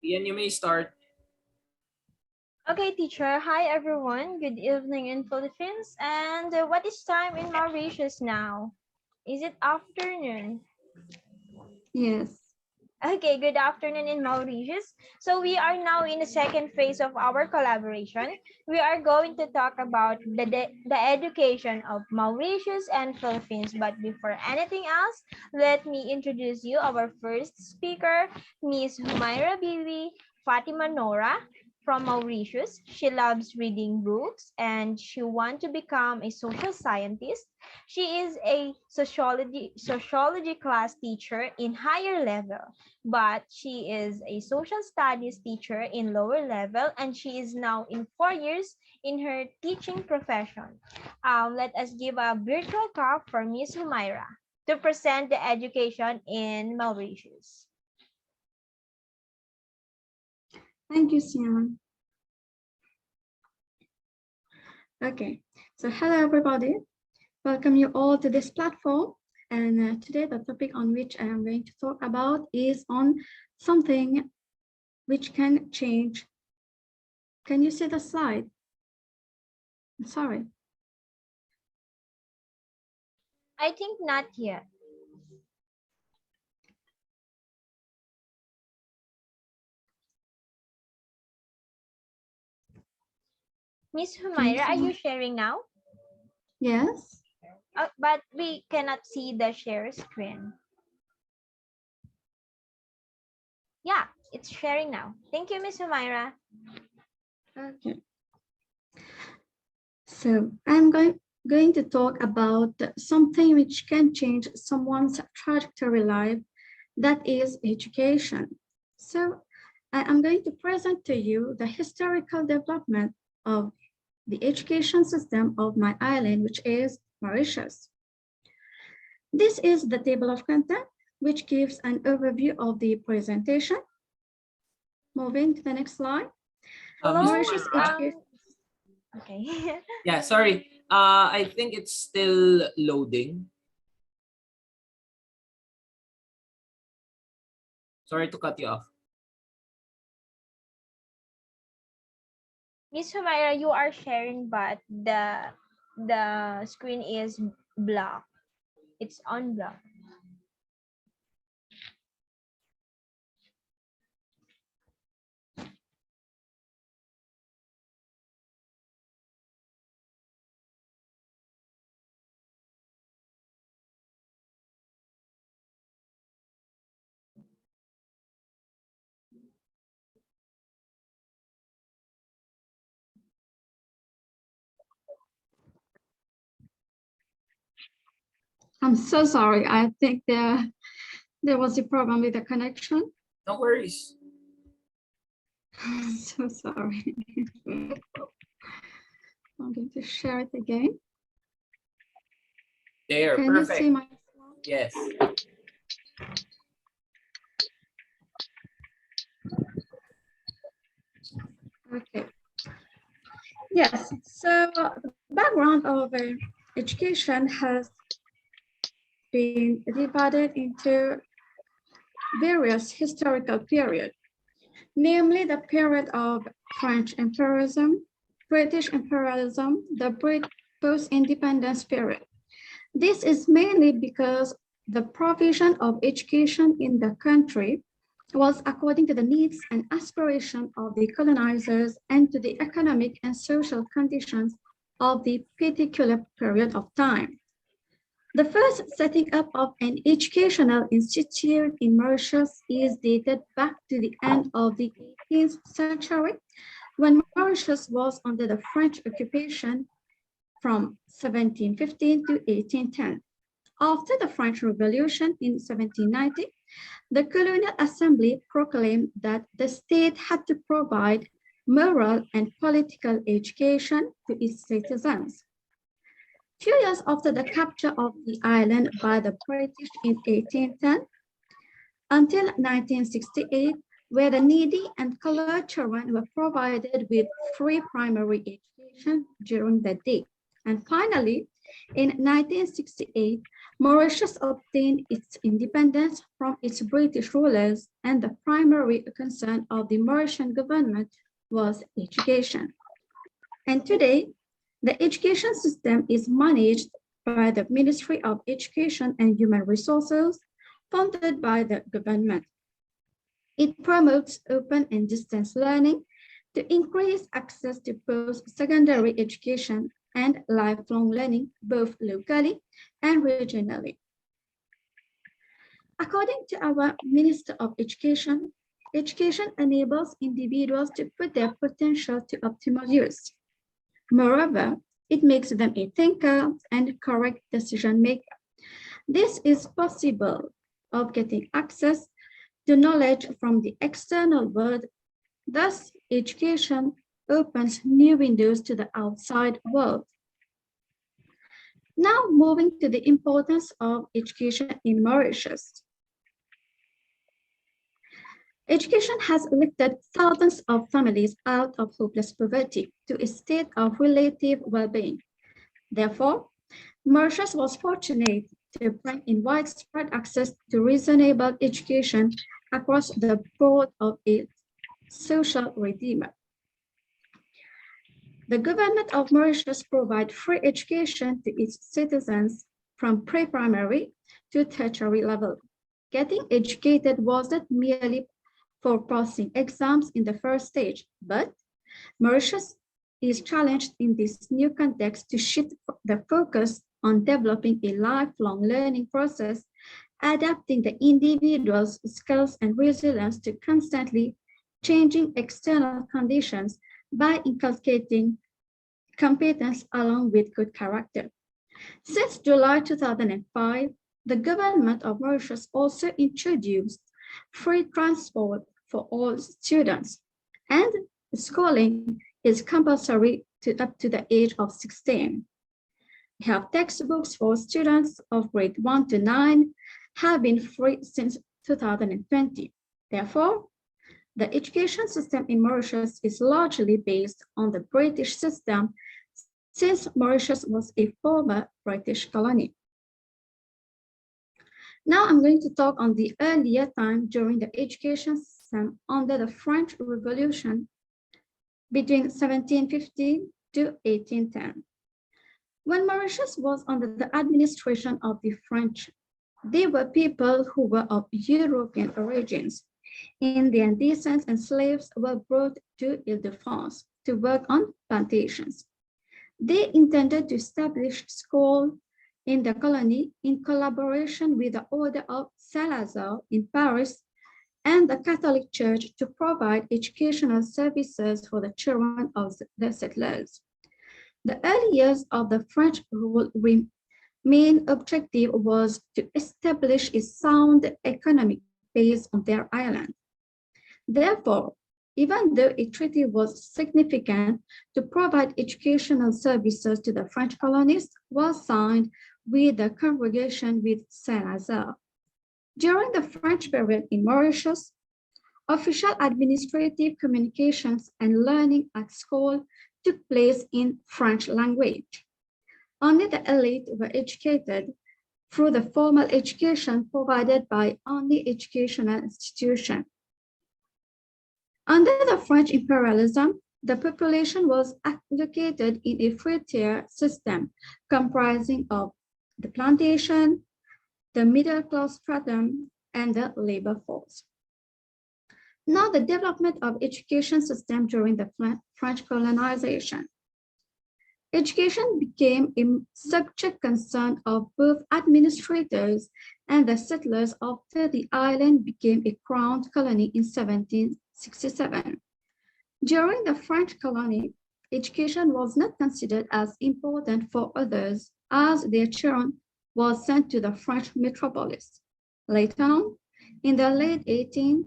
Ian, you may start. Okay, teacher. Hi, everyone. Good evening in Philippines. And what is time in Mauritius now? Is it afternoon? Yes. Okay, good afternoon in Mauritius. So we are now in the second phase of our collaboration. We are going to talk about the education of Mauritius and Philippines. But before anything else, let me introduce you our first speaker, Miss Humaira Bibi Fatima Nora from Mauritius. She loves reading books and she wants to become a social scientist. She is a sociology class teacher in higher level, but she is a social studies teacher in lower level, and she is now in 4 years in her teaching profession. Let us give a virtual clap for Miss Humaira to present the education in Mauritius. Thank you, Sian. Okay, so hello everybody. Welcome you all to this platform. And today the topic on which I am going to talk about is on something which can change. Can you see the slide? Sorry. I think not yet. Miss Humaira, are you sharing now? Yes. But we cannot see the share screen. Yeah, it's sharing now. Thank you, Miss Humaira. Okay. So I'm going to talk about something which can change someone's trajectory life, that is education. So I am going to present to you the historical development of the education system of my island, which is Mauritius. This is the table of content, which gives an overview of the presentation. Moving to the next slide. Hello, Mauritius education. Okay. Yeah, sorry. I think it's still loading. Sorry to cut you off. Miss Humaira, you are sharing, but the screen is blocked. It's unblocked. I'm so sorry. I think there was a problem with the connection. No worries. I'm so sorry. I'm going to share it again. There, Can perfect. you see my slide? Yes. Okay. Yes, so the background of education has been divided into various historical periods, namely the period of French imperialism, British imperialism, the post-independence period. This is mainly because the provision of education in the country was according to the needs and aspirations of the colonizers and to the economic and social conditions of the particular period of time. The first setting up of an educational institute in Mauritius is dated back to the end of the 18th century, when Mauritius was under the French occupation from 1715 to 1810. After the French Revolution in 1790, the Colonial Assembly proclaimed that the state had to provide moral and political education to its citizens. 2 years after the capture of the island by the British in 1810, until 1968, where the needy and colored children were provided with free primary education during the day. And finally, In 1968, Mauritius obtained its independence from its British rulers, and the primary concern of the Mauritian government was education. And today, the education system is managed by the Ministry of Education and Human Resources, funded by the government. It promotes open and distance learning to increase access to post-secondary education and lifelong learning, both locally and regionally. According to our Minister of Education, education enables individuals to put their potential to optimal use. Moreover, it makes them a thinker and correct decision maker. This is possible of getting access to knowledge from the external world. Thus, education opens new windows to the outside world. Now, moving to the importance of education in Mauritius. Education has lifted thousands of families out of hopeless poverty to a state of relative well-being. Therefore, Mauritius was fortunate to bring in widespread access to reasonable education across the board of its social redeemer. The government of Mauritius provides free education to its citizens from pre-primary to tertiary level. Getting educated wasn't merely for passing exams in the first stage, but Mauritius is challenged in this new context to shift the focus on developing a lifelong learning process, adapting the individual's skills and resilience to constantly changing external conditions by inculcating competence along with good character. Since July 2005, the government of Mauritius also introduced free transport for all students, and schooling is compulsory up to the age of 16. We have textbooks for students of grade 1 to 9 have been free since 2020. Therefore, the education system in Mauritius is largely based on the British system, since Mauritius was a former British colony. Now I'm going to talk on the earlier time during the education system under the French Revolution between 1750 to 1810. When Mauritius was under the administration of the French, they were people who were of European origins. Indian descents and slaves were brought to Ile-de-France to work on plantations. They intended to establish schools in the colony in collaboration with the Order of Saint-Lazare in Paris and the Catholic Church to provide educational services for the children of the settlers. The early years of the French rule main objective was to establish a sound economic base on their island. Therefore, even though a treaty was significant to provide educational services to the French colonists, was signed with the congregation with Saint-Lazare. During the French period in Mauritius, official administrative communications and learning at school took place in French language. Only the elite were educated through the formal education provided by only educational institutions. Under the French imperialism, the population was allocated in a free-tier system comprising of the plantation, the middle-class stratum, and the labor force. Now, the development of education system during the French colonization. Education became a subject concern of both administrators and the settlers after the island became a crown colony in 1767. During the French colony, education was not considered as important for others as their children was sent to the French metropolis. Later on, in the late 18th,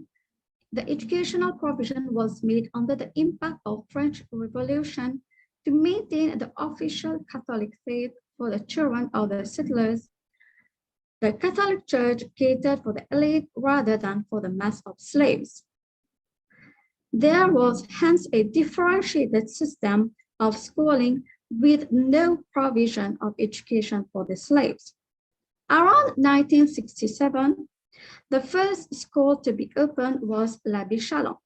the educational provision was made under the impact of French Revolution to maintain the official Catholic faith for the children of the settlers. The Catholic Church catered for the elite rather than for the mass of slaves. There was hence a differentiated system of schooling with no provision of education for the slaves. Around 1967, the first school to be opened was l'Abbé Chalon,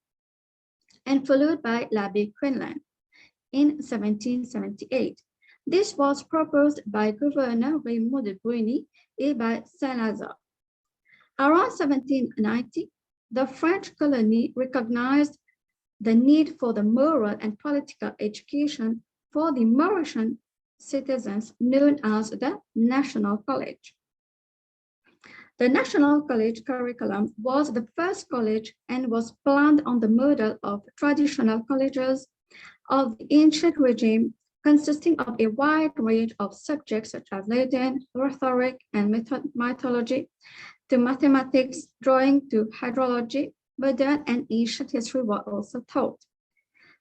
and followed by l'Abbé Quinlan in 1778. This was proposed by Governor Raymond de Broglie and by Saint-Lazare. Around 1790, the French colony recognized the need for the moral and political education for the Mauritian citizens known as the National College. The National College curriculum was the first college and was planned on the model of traditional colleges of the ancient regime, consisting of a wide range of subjects such as Latin, rhetoric, and mythology, to mathematics, drawing to hydrology, modern and ancient history were also taught.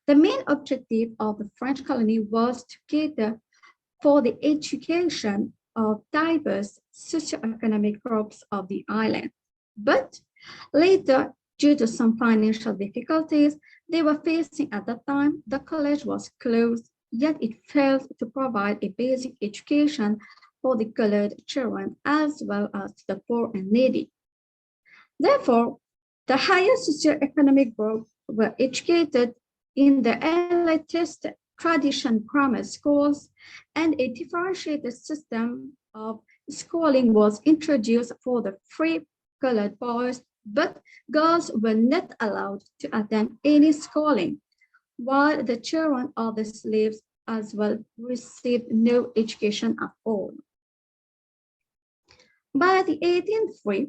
The main objective of the French colony was to cater for the education of diverse socioeconomic groups of the island. But later, due to some financial difficulties they were facing at that time, the college was closed, yet it failed to provide a basic education for the colored children as well as the poor and needy. Therefore, the higher socioeconomic group were educated in the elitist tradition grammar schools, and a differentiated system of schooling was introduced for the free colored boys, but girls were not allowed to attend any schooling, while the children of the slaves as well received no education at all. By the 1803,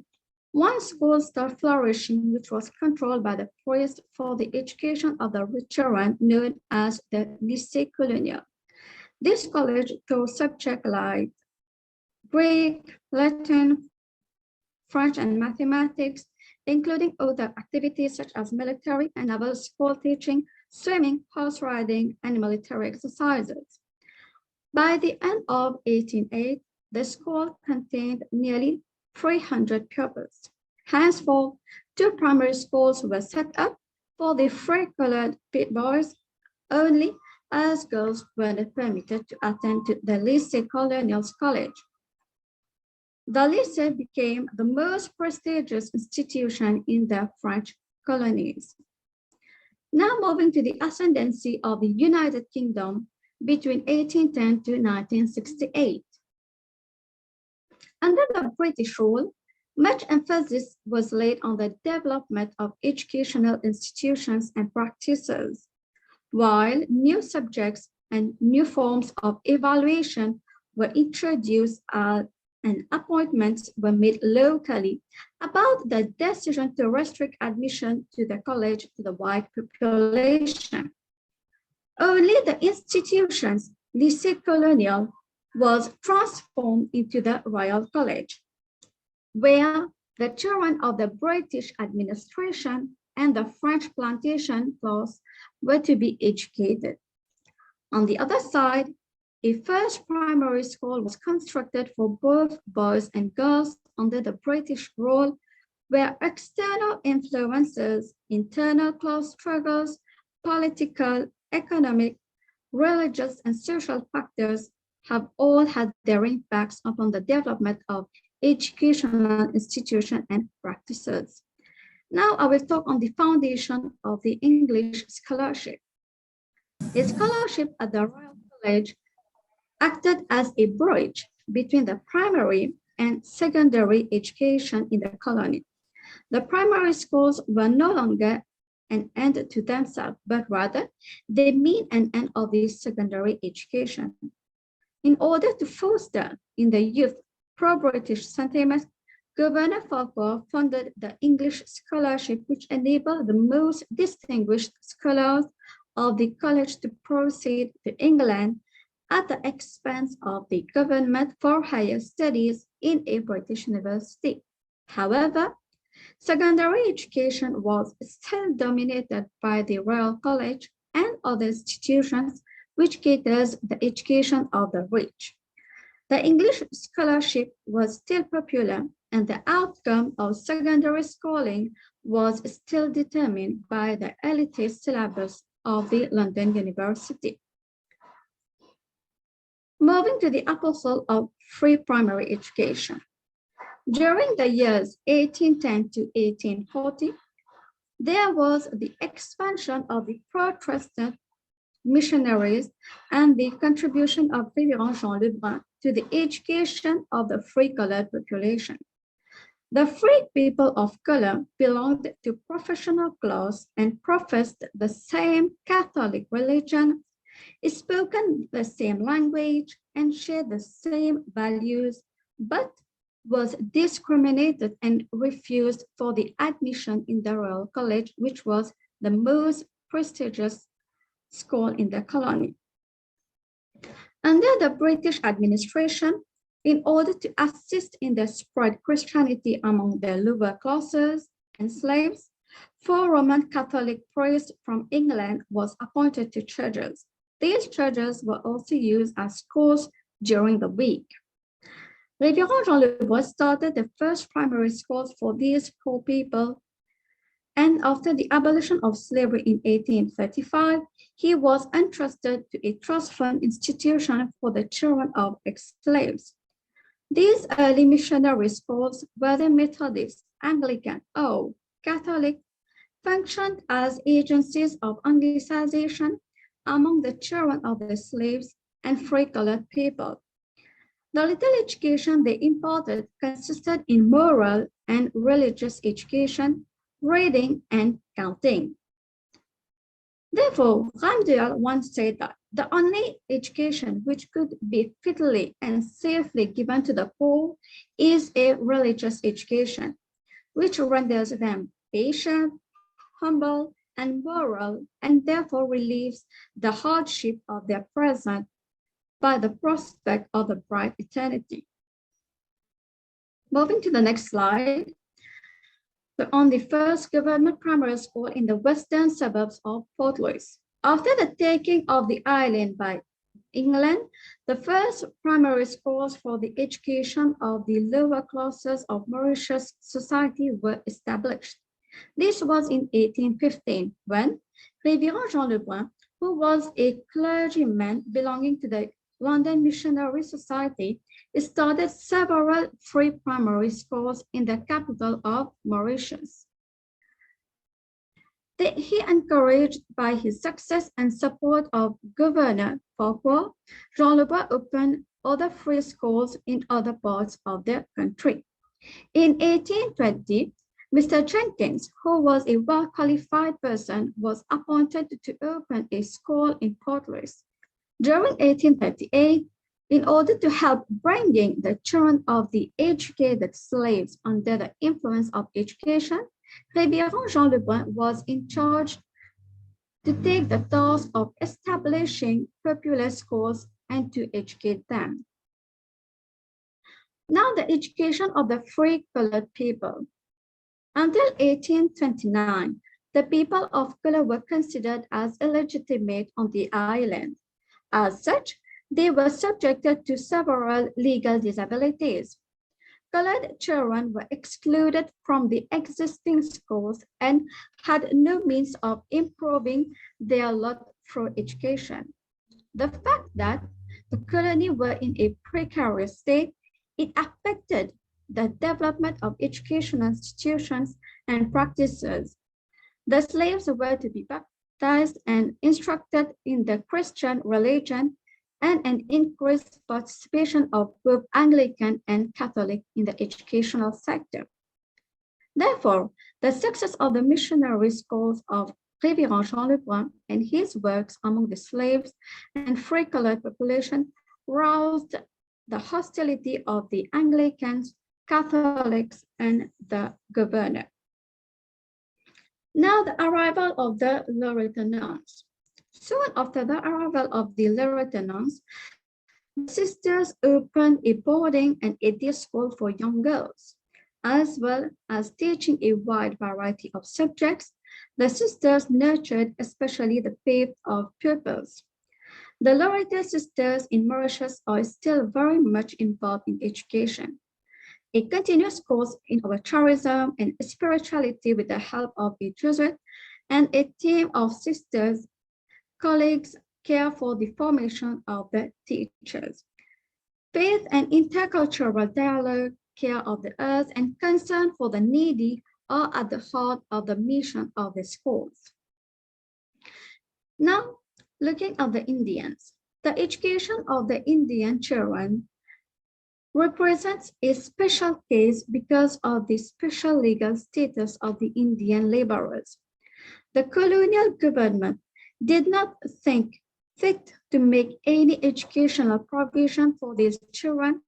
one school started flourishing, which was controlled by the priest for the education of the children, known as the Lycée Colonial. This college taught subjects like Greek, Latin, French, and mathematics, including other activities such as military and naval school teaching, swimming, horse riding, and military exercises. By the end of 1808, the school contained nearly 300 pupils. Henceforth, two primary schools were set up for the free-colored boys only, as girls were not permitted to attend to the Lycée Colonial's college. The Lycée became the most prestigious institution in the French colonies. Now moving to the ascendancy of the United Kingdom between 1810 to 1968. Under the British rule, much emphasis was laid on the development of educational institutions and practices, while new subjects and new forms of evaluation were introduced and appointments were made locally about the decision to restrict admission to the college to the white population. Only the institution's Lycée Colonial was transformed into the Royal College, where the children of the British administration and the French plantation class were to be educated. On the other side, a first primary school was constructed for both boys and girls under the British rule, where external influences, internal class struggles, political, economic, religious, and social factors have all had their impacts upon the development of educational institutions and practices. Now I will talk on the foundation of the English scholarship. A scholarship at the Royal College acted as a bridge between the primary and secondary education in the colony. The primary schools were no longer an end to themselves, but rather the mean and end of the secondary education. In order to foster in the youth pro-British sentiment, Governor Farquhar funded the English scholarship, which enabled the most distinguished scholars of the college to proceed to England at the expense of the government for higher studies in a British university. However, secondary education was still dominated by the Royal College and other institutions which caters the education of the rich. The English scholarship was still popular, and the outcome of secondary schooling was still determined by the elitist syllabus of the London University. Moving to the apostle of free primary education. During the years 1810 to 1840, there was the expansion of the Protestant missionaries and the contribution of Révérend Jean Lebrun to the education of the free colored population. The free people of color belonged to professional class and professed the same Catholic religion, spoken the same language, and shared the same values, but was discriminated and refused for the admission in the Royal College, which was the most prestigious school in the colony. Under the British administration, in order to assist in the spread Christianity among the lower classes and slaves, 4 Roman Catholic priests from England was appointed to churches. These churches were also used as schools during the week. Révérend Jean Lebrun started the first primary schools for these poor people, and after the abolition of slavery in 1835, he was entrusted to a trust fund institution for the children of ex-slaves. These early missionary schools, whether Methodist, Anglican, or Catholic, functioned as agencies of anglicization among the children of the slaves and free colored people. The little education they imparted consisted in moral and religious education, reading, and counting. Therefore, Ramdale once said that the only education which could be fitly and safely given to the poor is a religious education, which renders them patient, humble, and moral, and therefore relieves the hardship of their present by the prospect of the bright eternity. Moving to the next slide, on the first government primary school in the western suburbs of Port Louis. After the taking of the island by England, the first primary schools for the education of the lower classes of Mauritius society were established. This was in 1815 when Révérend Jean Lebrun, who was a clergyman belonging to the London Missionary Society, started several free primary schools in the capital of Mauritius. He encouraged by his success and support of Governor Farquhar, Jean Lebrun opened other free schools in other parts of the country. In 1820, Mr. Jenkins, who was a well-qualified person, was appointed to open a school in Port Louis. During 1838, in order to help bringing the children of the educated slaves under the influence of education, Révérend Jean Lebrun was in charge to take the task of establishing popular schools and to educate them. Now, the education of the free colored people. Until 1829, the people of color were considered as illegitimate on the island. As such, they were subjected to several legal disabilities. Colored children were excluded from the existing schools and had no means of improving their lot through education. The fact that the colony were in a precarious state, it affected the development of educational institutions and practices. The slaves were to be baptized and instructed in the Christian religion, and an increased participation of both Anglican and Catholic in the educational sector. Therefore, the success of the missionary schools of Révérend Jean Lebrun and his works among the slaves and free colored population roused the hostility of the Anglicans, Catholics, and the governor. Now, the arrival of the Loreto nuns. Soon after the arrival of the Loreto nuns, the sisters opened a boarding and a day school for young girls. As well as teaching a wide variety of subjects, the sisters nurtured especially the faith of pupils. The Loreto sisters in Mauritius are still very much involved in education. A continuous course in tourism and spirituality with the help of a Jesuit and a team of sisters colleagues care for the formation of the teachers. Faith and intercultural dialogue, care of the earth, and concern for the needy are at the heart of the mission of the schools. Now, looking at the Indians, the education of the Indian children represents a special case because of the special legal status of the Indian laborers. The colonial government did not think fit to make any educational provision for these children,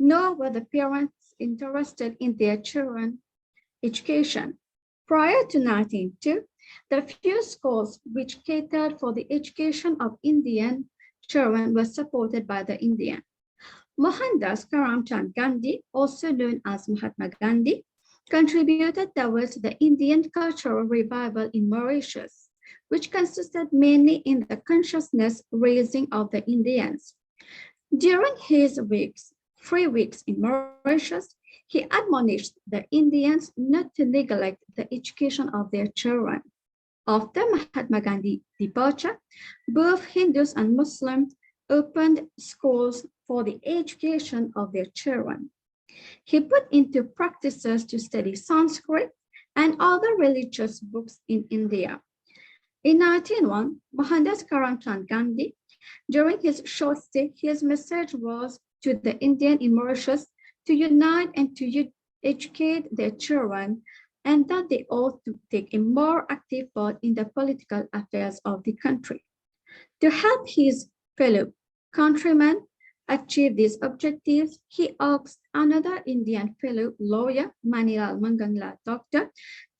nor were the parents interested in their children's education. Prior to 1902, the few schools which catered for the education of Indian children were supported by the Indian. Mohandas Karamchand Gandhi, also known as Mahatma Gandhi, contributed towards the Indian cultural revival in Mauritius, which consisted mainly in the consciousness raising of the Indians. During his 3 weeks in Mauritius, he admonished the Indians not to neglect the education of their children. After Mahatma Gandhi's departure, both Hindus and Muslims opened schools for the education of their children. He put into practices to study Sanskrit and other religious books in India. In 1901, Mohandas Karamchand Gandhi, during his short stay, his message was to the Indian in Mauritius to unite and to educate their children, and that they ought to take a more active part in the political affairs of the country. To help his fellow countrymen achieve these objectives, he asked another Indian fellow lawyer, Manilal Mangangla Doctor,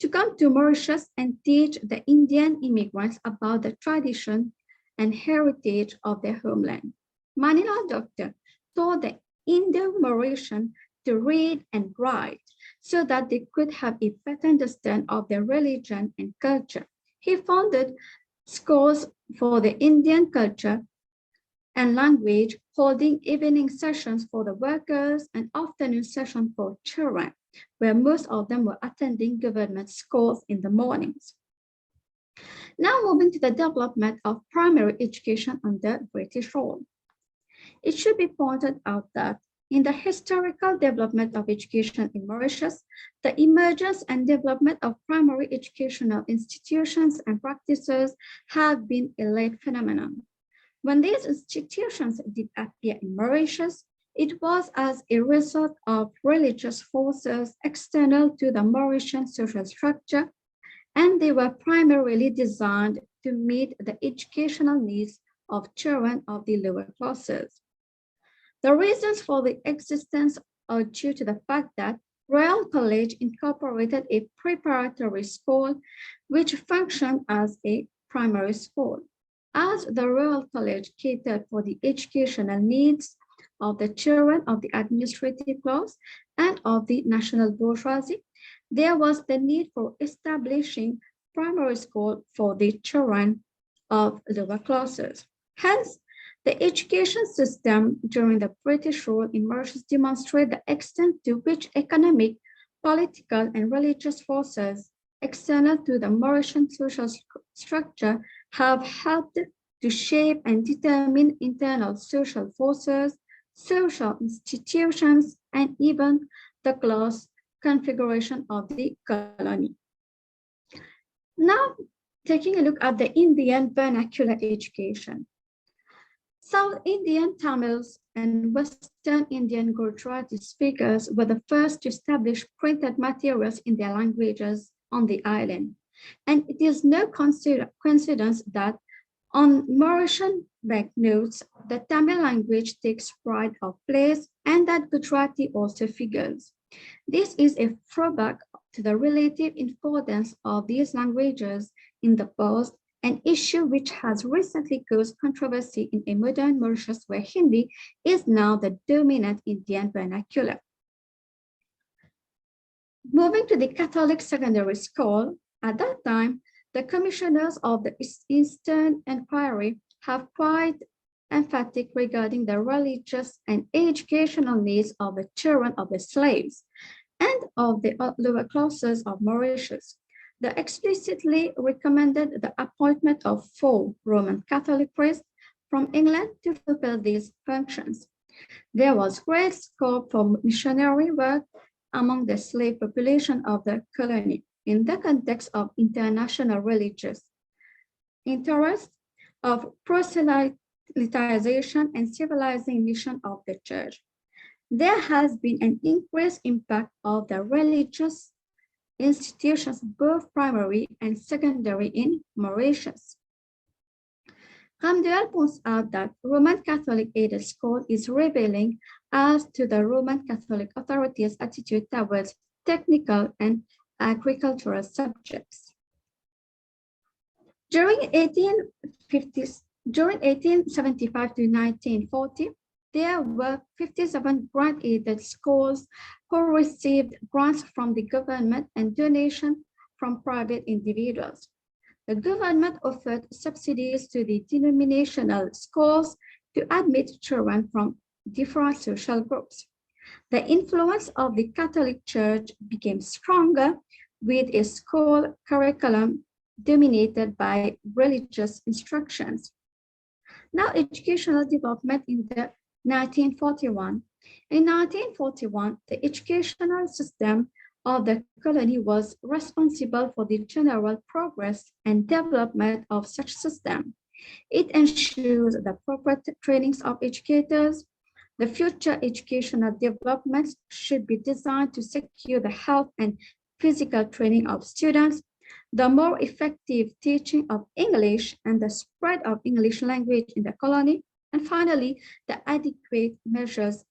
to come to Mauritius and teach the Indian immigrants about the tradition and heritage of their homeland. Manilal Doctor taught the Indo-Mauritian to read and write so that they could have a better understanding of their religion and culture. He founded schools for the Indian culture and language, holding evening sessions for the workers and afternoon sessions for children, where most of them were attending government schools in the mornings. Now moving to the development of primary education under British rule. It should be pointed out that in the historical development of education in Mauritius, the emergence and development of primary educational institutions and practices have been a late phenomenon. When these institutions did appear in Mauritius, it was as a result of religious forces external to the Mauritian social structure, and they were primarily designed to meet the educational needs of children of the lower classes. The reasons for the existence are due to the fact that Royal College incorporated a preparatory school which functioned as a primary school. As the Royal College catered for the educational needs of the children of the administrative class and of the national bourgeoisie, there was the need for establishing primary school for the children of lower classes. Hence, the education system during the British rule in Mauritius demonstrates the extent to which economic, political, and religious forces external to the Mauritian social structure have helped to shape and determine internal social forces, social institutions, and even the class configuration of the colony. Now, taking a look at the Indian vernacular education. South Indian Tamils and Western Indian Gujarati speakers were the first to establish printed materials in their languages on the island. And it is no coincidence that on Mauritian banknotes, the Tamil language takes pride of place and that Gujarati also figures. This is a throwback to the relative importance of these languages in the past, an issue which has recently caused controversy in a modern Mauritius where Hindi is now the dominant Indian vernacular. Moving to the Catholic secondary school, at that time, the commissioners of the Eastern Empire have quite emphatic regarding the religious and educational needs of the children of the slaves and of the lower classes of Mauritius. They explicitly recommended the appointment of 4 Roman Catholic priests from England to fulfill these functions. There was great scope for missionary work among the slave population of the colony in the context of international religious interest, of proselytization and civilizing mission of the church. There has been an increased impact of the religious institutions, both primary and secondary, in Mauritius. Ramdell points out that Roman Catholic aided school is revealing as to the Roman Catholic authorities' attitude towards technical and agricultural subjects. During 1875 to 1940, there were 57 grant-aided schools who received grants from the government and donations from private individuals. The government offered subsidies to the denominational schools to admit children from different social groups. The influence of the Catholic Church became stronger with a school curriculum dominated by religious instructions. Now, educational development in the 1941. In 1941, the educational system of the colony was responsible for the general progress and development of such system. It ensures the proper trainings of educators. The future educational developments should be designed to secure the health and physical training of students, the more effective teaching of English and the spread of English language in the colony, and finally, the adequate measures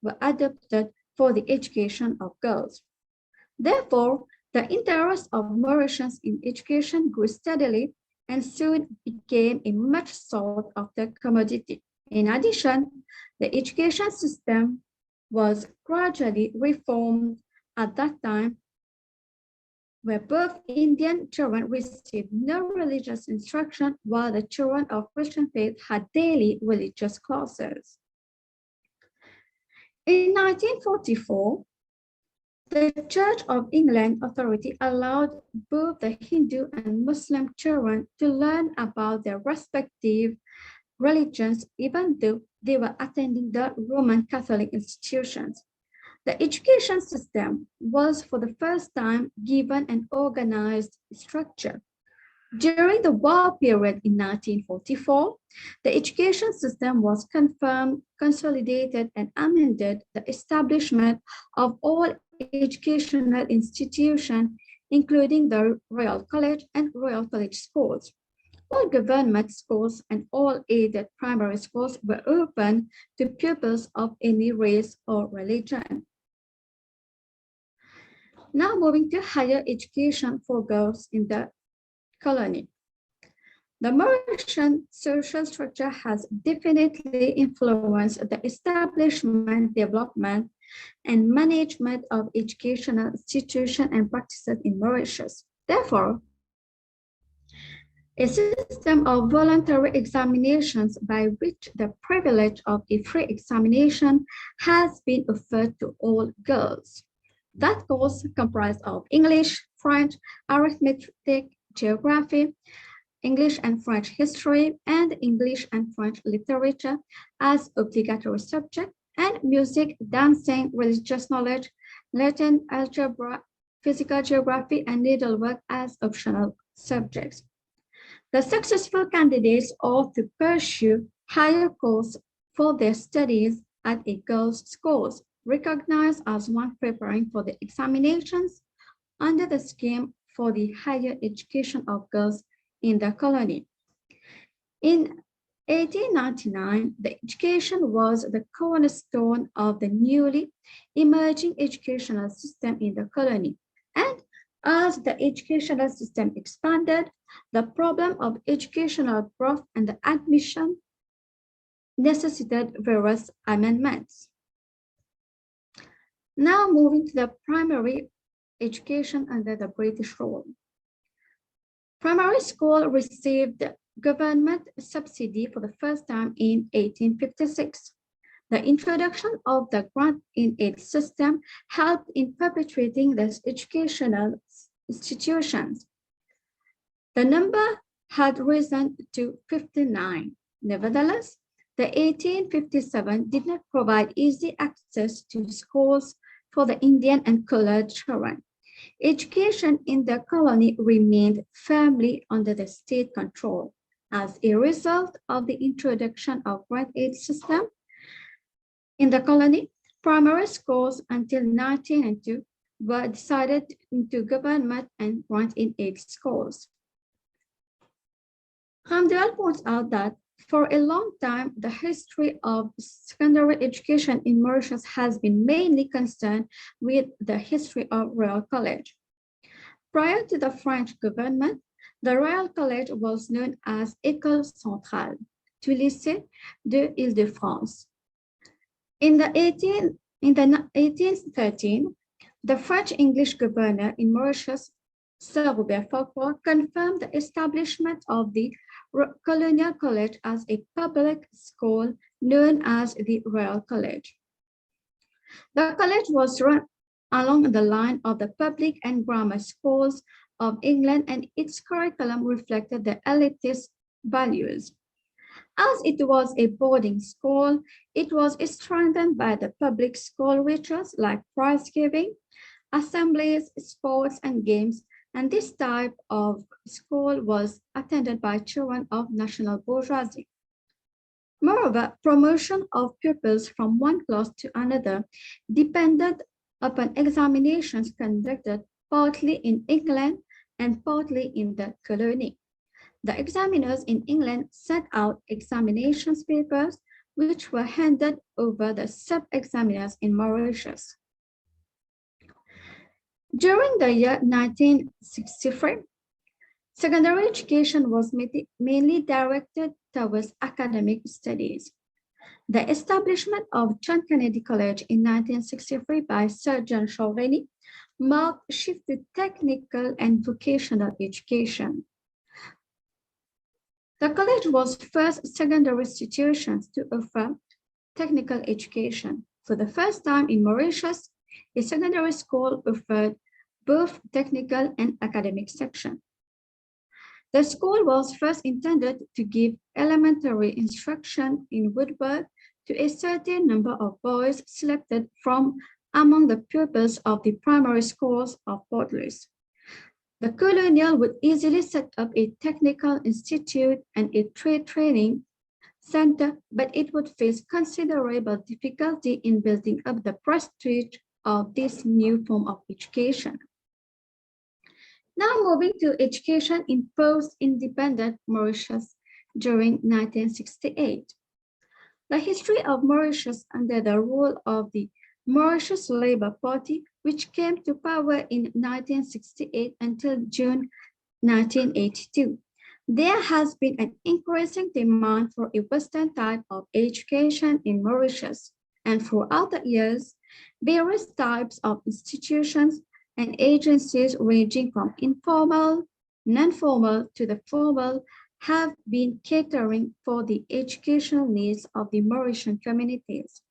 were adopted for the education of girls. Therefore, the interest of Mauritians in education grew steadily and soon became a much sought after commodity. In addition, the education system was gradually reformed at that time, where both Indian children received no religious instruction, while the children of Christian faith had daily religious classes. In 1944, the Church of England Authority allowed both the Hindu and Muslim children to learn about their respective religions, even though they were attending the Roman Catholic institutions. The education system was for the first time given an organized structure. During the war period in 1944, the education system was confirmed, consolidated, and amended. The establishment of all educational institutions, including the Royal College and Royal College schools. All government schools and all aided primary schools were open to pupils of any race or religion. Now moving to higher education for girls in the colony. The Mauritian social structure has definitely influenced the establishment, development, and management of educational institutions and practices in Mauritius. Therefore, a system of voluntary examinations by which the privilege of a free examination has been offered to all girls. That course comprised of English, French, arithmetic, geography, English and French history, and English and French literature as obligatory subject, and music, dancing, religious knowledge, Latin, algebra, physical geography, and needlework as optional subjects. The successful candidates ought to pursue higher courses for their studies at a girls' schools, recognized as one preparing for the examinations under the scheme for the higher education of girls in the colony. In 1899, the education was the cornerstone of the newly emerging educational system in the colony. And as the educational system expanded, the problem of educational growth and the admission necessitated various amendments. Now moving to the primary education under the British rule. Primary school received government subsidy for the first time in 1856. The introduction of the grant-in-aid system helped in perpetuating these educational institutions. The number had risen to 59. Nevertheless, The 1857 did not provide easy access to schools for the Indian and colored children. Education in the colony remained firmly under the state control. As a result of the introduction of grant aid system in the colony, primary schools until 1902 were decided into government and grant aid schools. Hamdel points out that for a long time, the history of secondary education in Mauritius has been mainly concerned with the history of Royal College. Prior to the French government, the Royal College was known as École Centrale du Lycée de Île-de-France. In the 1813, the French-English governor in Mauritius, Sir Robert Farquhar, confirmed the establishment of the Colonial College as a public school known as the Royal College. The college was run along the line of the public and grammar schools of England, and its curriculum reflected the elitist values. As it was a boarding school, it was strengthened by the public school rituals like prize giving, assemblies, sports, and games, and this type of school was attended by children of national bourgeoisie. Moreover, promotion of pupils from one class to another depended upon examinations conducted partly in England and partly in the colony. The examiners in England sent out examinations papers which were handed over the sub-examiners in Mauritius. During the year 1963, secondary education was mainly directed towards academic studies. The establishment of John Kennedy College in 1963 by Sir John Chauvelin marked a shift to technical and vocational education. The college was the first secondary institution to offer technical education. For the first time in Mauritius, a secondary school offered both technical and academic section. The school was first intended to give elementary instruction in woodwork to a certain number of boys selected from among the pupils of the primary schools of Port Louis. The colonial would easily set up a technical institute and a trade training center, but it would face considerable difficulty in building up the prestige of this new form of education. Now moving to education in post-independent Mauritius during 1968. The history of Mauritius under the rule of the Mauritius Labour Party, which came to power in 1968 until June 1982. There has been an increasing demand for a Western type of education in Mauritius, and throughout the years, various types of institutions and agencies ranging from informal, non-formal to the formal have been catering for the educational needs of the Mauritian communities.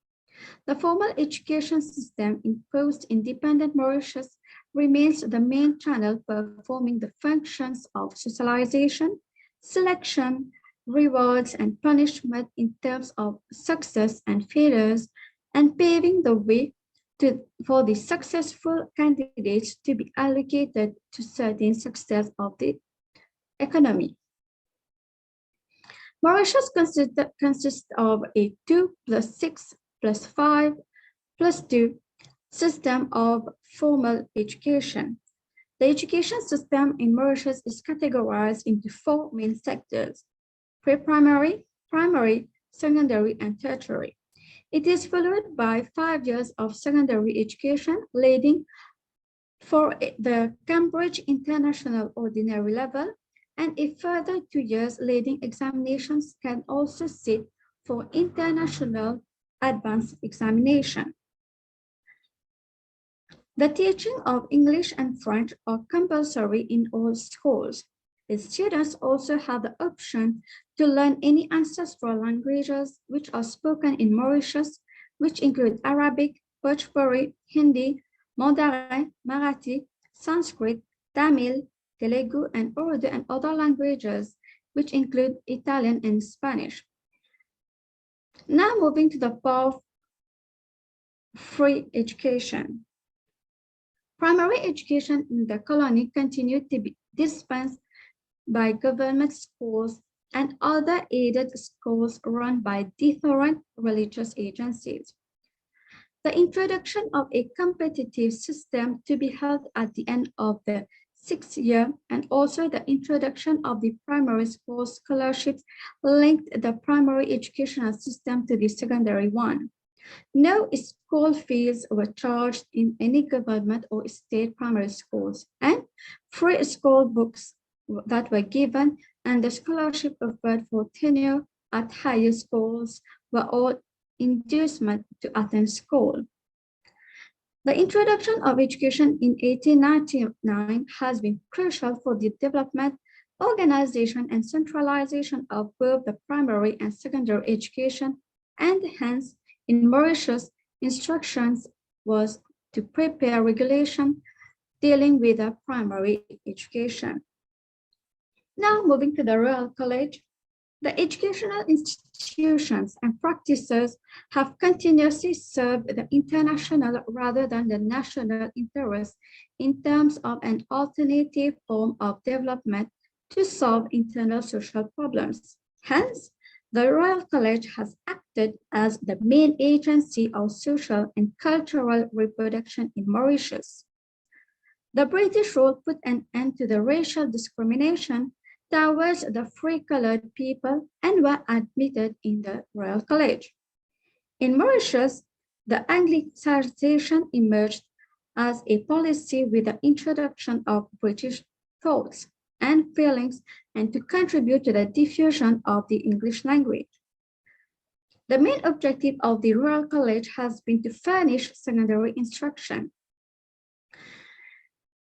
The formal education system in post-independent Mauritius remains the main channel performing the functions of socialization, selection, rewards, and punishment in terms of success and failures, and paving the way for the successful candidates to be allocated to certain success of the economy. Mauritius consists of a 2+6+5+2 system of formal education. The education system in Mauritius is categorized into 4 main sectors: pre-primary, primary, secondary, and tertiary. It is followed by 5 years of secondary education leading for the Cambridge International Ordinary Level, and a further 2 years leading examinations can also sit for international advanced examination. The teaching of English and French are compulsory in all schools. The students also have the option to learn any ancestral languages which are spoken in Mauritius, which include Arabic, Bhojpuri, Hindi, Mandarin, Marathi, Sanskrit, Tamil, Telugu, and Urdu, and other languages, which include Italian and Spanish. Now moving to the part of free education. Primary education in the colony continued to be dispensed by government schools and other aided schools run by different religious agencies. The introduction of a competitive system to be held at the end of the 6th year and also the introduction of the primary school scholarships linked the primary educational system to the secondary one. No school fees were charged in any government or state primary schools, and free school books that were given and the scholarship offered for tenure at higher schools were all inducement to attend school. The introduction of education in 1899 has been crucial for the development, organization, and centralization of both the primary and secondary education, and hence, in Mauritius, instructions was to prepare regulation dealing with the primary education. Now moving to the Royal College, the educational institutions and practices have continuously served the international rather than the national interest in terms of an alternative form of development to solve internal social problems. Hence, the Royal College has acted as the main agency of social and cultural reproduction in Mauritius. The British rule put an end to the racial discrimination towards the free colored people and were admitted in the Royal College. In Mauritius, the Anglicization emerged as a policy with the introduction of British thoughts and feelings and to contribute to the diffusion of the English language. The main objective of the Royal College has been to furnish secondary instruction.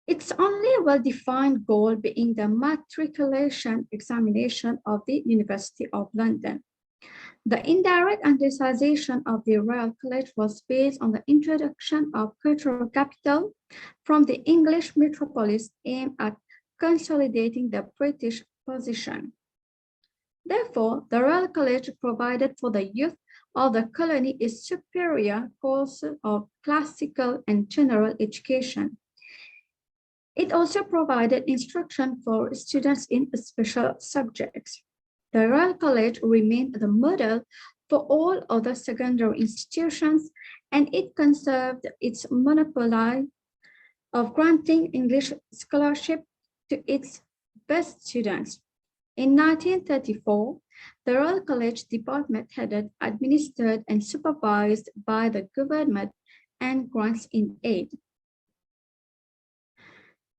Its only well-defined goal being the matriculation examination of the University of London. The indirect Anglicization of the Royal College was based on the introduction of cultural capital from the English metropolis aimed at consolidating the British position. Therefore, the Royal College provided for the youth of the colony a superior course of classical and general education. It also provided instruction for students in special subjects. The Royal College remained the model for all other secondary institutions, and it conserved its monopoly of granting English scholarship to its best students. In 1934, the Royal College Department headed, administered, and supervised by the government and grants in aid.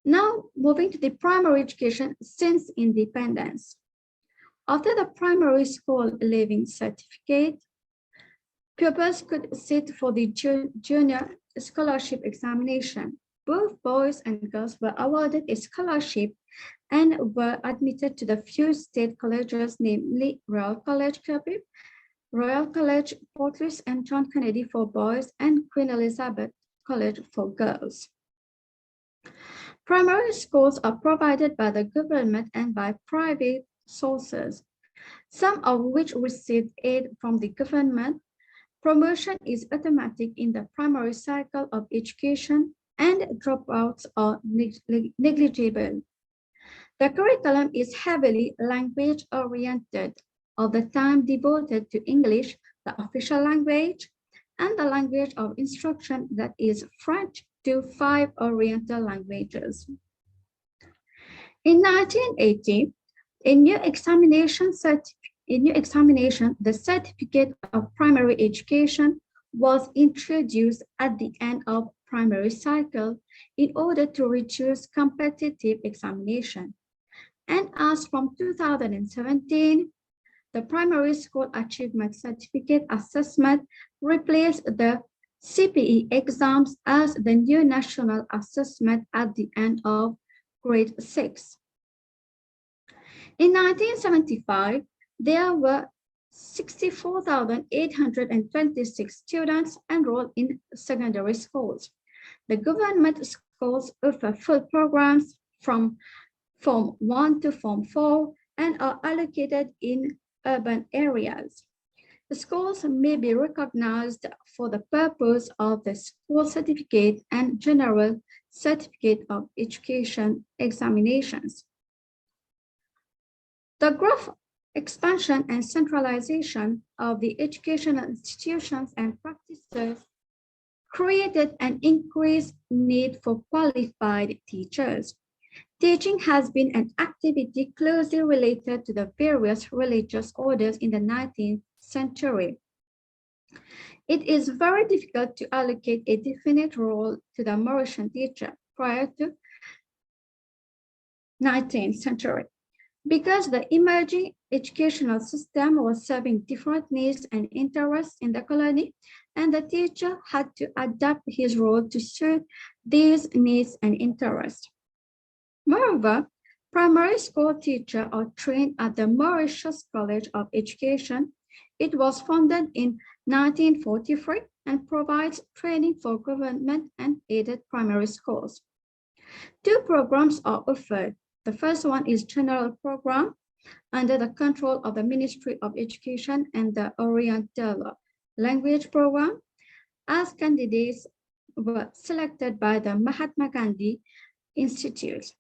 Now, moving to the primary education since independence. After the primary school leaving certificate, pupils could sit for the junior scholarship examination. Both boys and girls were awarded a scholarship and were admitted to the few state colleges, namely Royal College Kirby, Royal College Port Louis and John Kennedy for boys, and Queen Elizabeth College for girls. Primary schools are provided by the government and by private sources, some of which receive aid from the government. Promotion is automatic in the primary cycle of education and dropouts are negligible. The curriculum is heavily language-oriented, of the time devoted to English, the official language, and the language of instruction that is French to 5 Oriental languages. In 1980, a new examination, the Certificate of Primary Education, was introduced at the end of primary cycle in order to reduce competitive examination. And as from 2017, the Primary School Achievement Certificate Assessment replaced the CPE exams as the new national assessment at the end of grade 6. In 1975, there were 64,826 students enrolled in secondary schools. The government schools offer full programs from Form 1 to Form 4 and are allocated in urban areas. The schools may be recognized for the purpose of the school certificate and general certificate of education examinations. The growth, expansion, and centralization of the educational institutions and practices created an increased need for qualified teachers. Teaching has been an activity closely related to the various religious orders in the 19th century. It is very difficult to allocate a definite role to the Mauritian teacher prior to 19th century, because the emerging educational system was serving different needs and interests in the colony, and the teacher had to adapt his role to suit these needs and interests. Moreover, primary school teachers are trained at the Mauritius College of Education. It was founded in 1943 and provides training for government and aided primary schools. Two programs are offered. The first one is General Program under the control of the Ministry of Education and the Oriental Language Program, as candidates were selected by the Mahatma Gandhi Institute.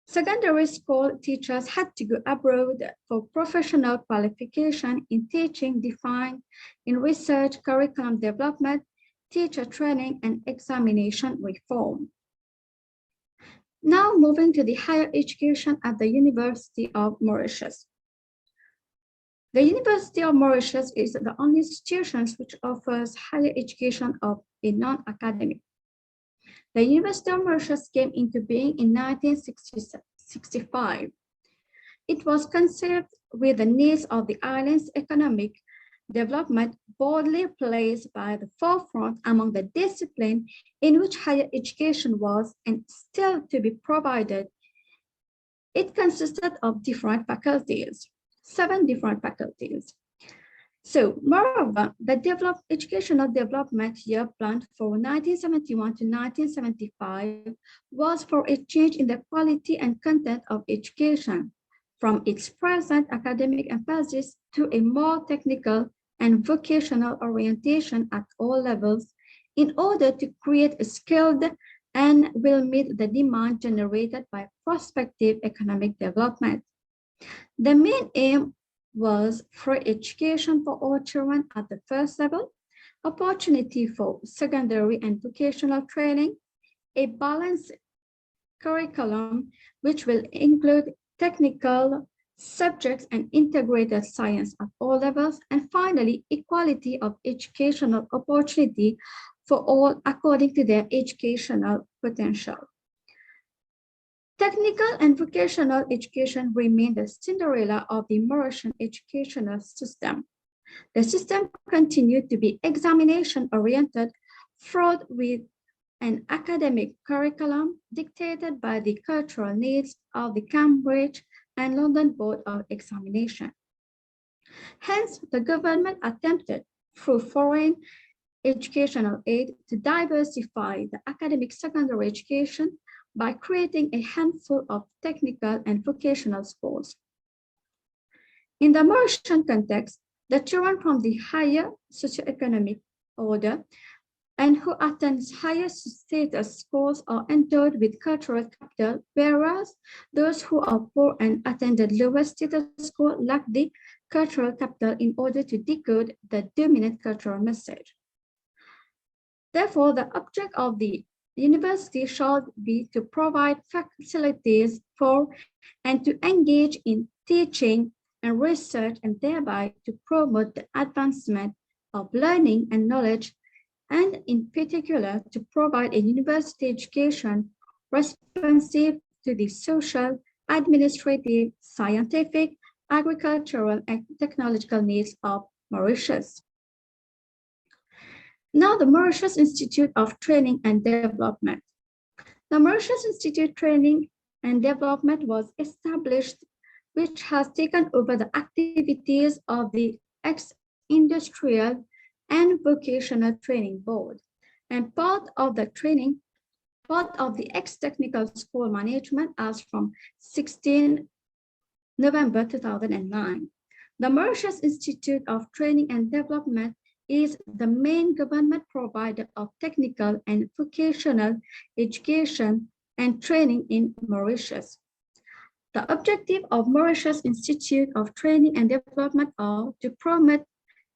Secondary school teachers had to go abroad for professional qualification in teaching defined in research, curriculum development, teacher training, and examination reform. Now moving to the higher education at the University of Mauritius. The University of Mauritius is the only institution which offers higher education of a non-academic. The University of Mauritius came into being in 1965. It was conceived with the needs of the island's economic development boldly placed by the forefront among the discipline in which higher education was and still to be provided. It consisted of different faculties, 7 different faculties. So, moreover, the educational development year planned for 1971 to 1975 was for a change in the quality and content of education, from its present academic emphasis to a more technical and vocational orientation at all levels in order to create a skilled and will meet the demand generated by prospective economic development. The main aim was free education for all children at the first level, opportunity for secondary and vocational training, a balanced curriculum which will include technical subjects and integrated science at all levels, and finally, equality of educational opportunity for all according to their educational potential. Technical and vocational education remained the Cinderella of the Mauritian educational system. The system continued to be examination-oriented, fraught with an academic curriculum dictated by the cultural needs of the Cambridge and London Board of Examination. Hence, the government attempted, through foreign educational aid, to diversify the academic secondary education by creating a handful of technical and vocational schools. In the Mauritian context, the children from the higher socioeconomic order and who attend higher status schools are endowed with cultural capital, whereas those who are poor and attended lower status school lack the cultural capital in order to decode the dominant cultural message. Therefore, the object of the university shall be to provide facilities for and to engage in teaching and research, and thereby to promote the advancement of learning and knowledge, and in particular to provide a university education responsive to the social, administrative, scientific, agricultural, and technological needs of Mauritius. Now, the Mauritius Institute of Training and Development. The Mauritius Institute Training and Development was established, which has taken over the activities of the ex-industrial and vocational training board, and part of the ex-technical school management as from 16 November 2009. The Mauritius Institute of Training and Development is the main government provider of technical and vocational education and training in Mauritius. The objective of Mauritius Institute of Training and Development are to promote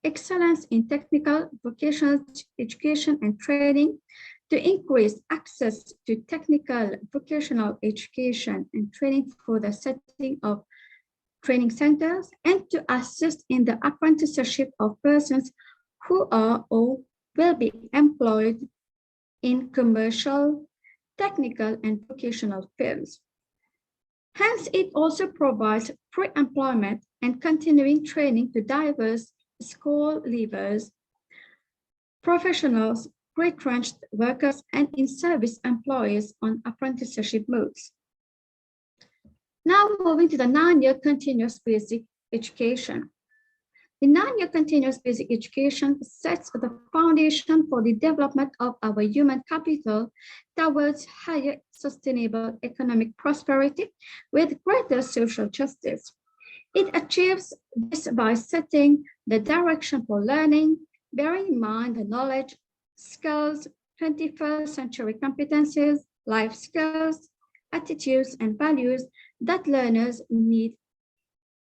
excellence in technical, vocational education and training, to increase access to technical, vocational education and training for the setting of training centers, and to assist in the apprenticeship of persons who are or will be employed in commercial, technical, and vocational fields. Hence, it also provides pre-employment and continuing training to diverse school leavers, professionals, retrenched workers, and in-service employees on apprenticeship modes. Now moving to the 9-year continuous basic education. The 9-year continuous basic education sets the foundation for the development of our human capital towards higher sustainable economic prosperity with greater social justice. It achieves this by setting the direction for learning, bearing in mind the knowledge, skills, 21st century competencies, life skills, attitudes, and values that learners need.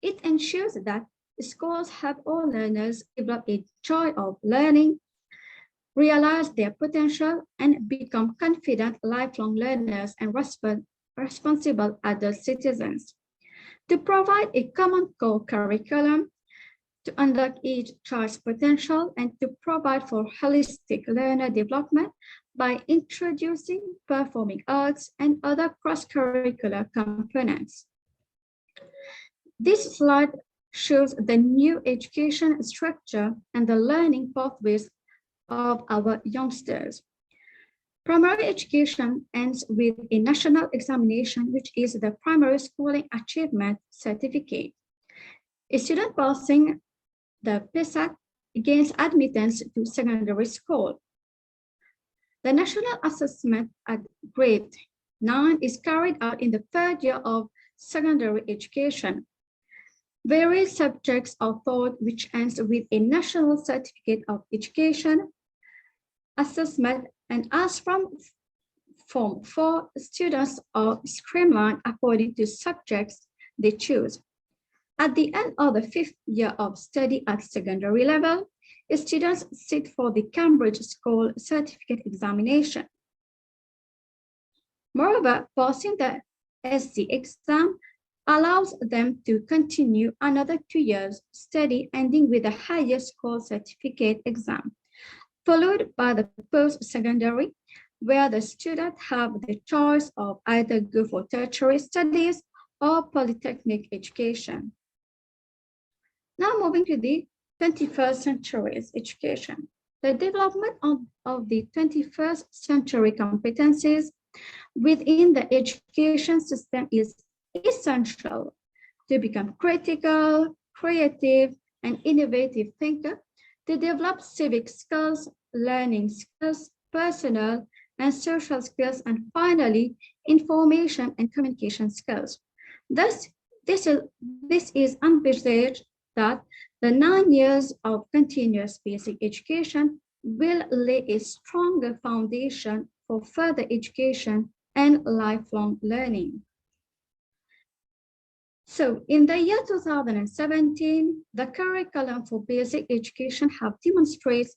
It ensures that schools help all learners develop a joy of learning, realize their potential, and become confident lifelong learners and responsible adult citizens. To provide a common core curriculum, to unlock each child's potential, and to provide for holistic learner development by introducing performing arts and other cross-curricular components. This slide shows the new education structure and the learning pathways of our youngsters. Primary education ends with a national examination, which is the primary schooling achievement certificate. A student passing the PSAT gains admittance to secondary school. The national assessment at grade 9 is carried out in the 3rd year of secondary education. Various subjects are taught, which ends with a national certificate of education assessment, and as from Form 4, students are streamlined according to subjects they choose. At the end of the 5th year of study at secondary level, students sit for the Cambridge School Certificate Examination. Moreover, passing the SC exam allows them to continue another 2 years study, ending with a higher school certificate exam, followed by the post-secondary, where the students have the choice of either go for tertiary studies or polytechnic education. Now moving to the 21st century's education. The development of the 21st century competencies within the education system is essential to become critical, creative, and innovative thinker, to develop civic skills, learning skills, personal and social skills, and finally, information and communication skills. Thus, this is envisaged that the 9 years of continuous basic education will lay a stronger foundation for further education and lifelong learning. So in the year 2017, the curriculum for basic education have demonstrated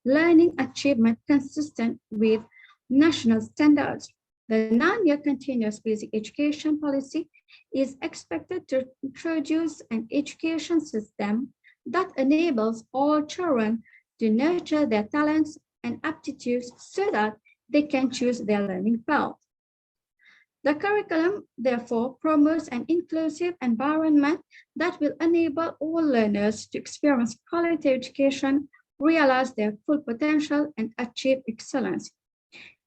learning achievement consistent with national standards. The 9-year continuous basic education policy is expected to introduce an education system that enables all children to nurture their talents and aptitudes so that they can choose their learning path. The curriculum, therefore, promotes an inclusive environment that will enable all learners to experience quality education, realize their full potential, and achieve excellence.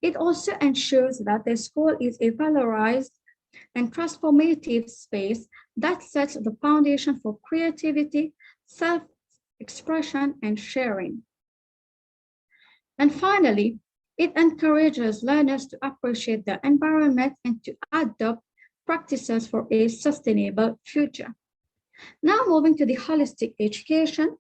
It also ensures that the school is a valorized and transformative space that sets the foundation for creativity, self-expression, and sharing. And finally, it encourages learners to appreciate the environment and to adopt practices for a sustainable future. Now moving to the holistic education.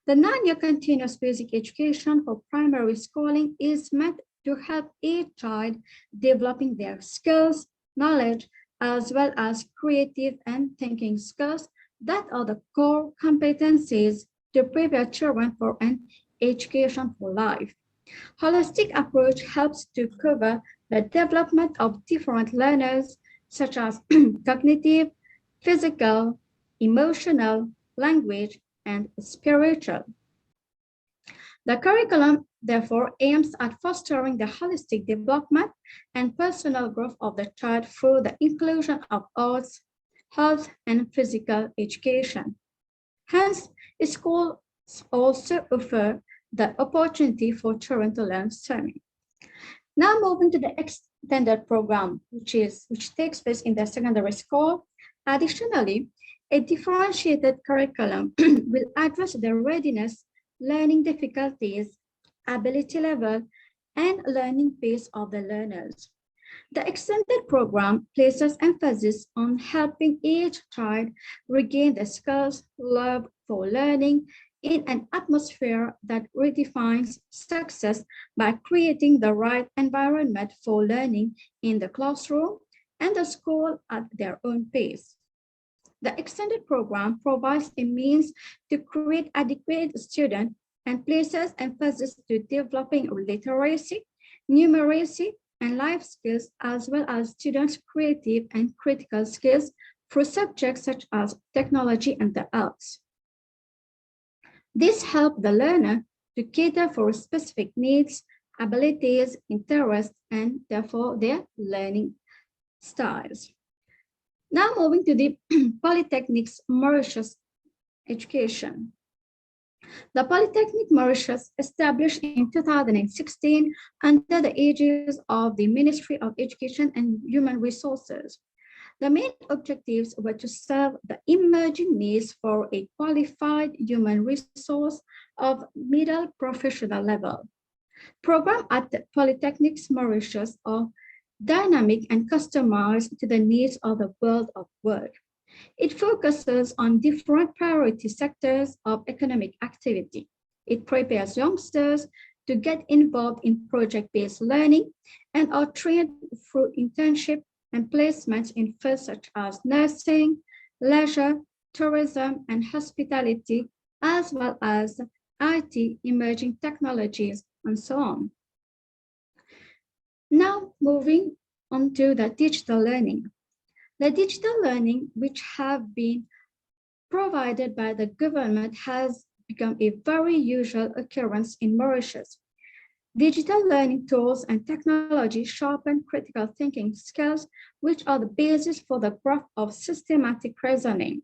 The 9-year continuous basic education for primary schooling is meant to help each child developing their skills, knowledge, as well as creative and thinking skills that are the core competencies to prepare children for an education for life. Holistic approach helps to cover the development of different learners such as cognitive, physical, emotional, language, and spiritual. The curriculum, therefore, aims at fostering the holistic development and personal growth of the child through the inclusion of arts, health, and physical education. Hence, schools also offer the opportunity for children to learn swimming. Now moving to the extended program, which takes place in the secondary school. Additionally, a differentiated curriculum will address the readiness, learning difficulties, ability level, and learning pace of the learners. The extended program places emphasis on helping each child regain the skills, love for learning in an atmosphere that redefines success by creating the right environment for learning in the classroom and the school at their own pace. The extended program provides a means to create adequate student and places emphasis to developing literacy, numeracy, and life skills, as well as students' creative and critical skills through subjects such as technology and the arts. This helps the learner to cater for specific needs, abilities, interests, and therefore their learning styles. Now moving to the Polytechnics Mauritius education. The Polytechnic Mauritius, established in 2016 under the aegis of the Ministry of Education and Human Resources. The main objectives were to serve the emerging needs for a qualified human resource of middle professional level. Programs at the Polytechnics Mauritius are dynamic and customized to the needs of the world of work. It focuses on different priority sectors of economic activity. It prepares youngsters to get involved in project-based learning and are trained through internship and placements in fields such as nursing, leisure, tourism, and hospitality, as well as IT, emerging technologies, and so on. Now moving on to the digital learning. The digital learning, which have been provided by the government, has become a very usual occurrence in Mauritius. Digital learning tools and technology sharpen critical thinking skills, which are the basis for the growth of systematic reasoning.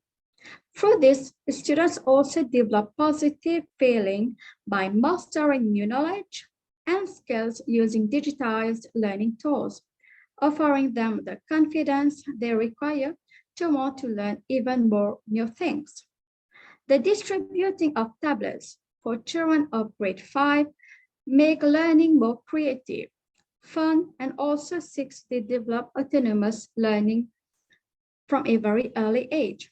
Through this, students also develop positive feeling by mastering new knowledge and skills using digitized learning tools, offering them the confidence they require to want to learn even more new things. The distributing of tablets for children of grade 5 make learning more creative, fun, and also seeks to develop autonomous learning from a very early age.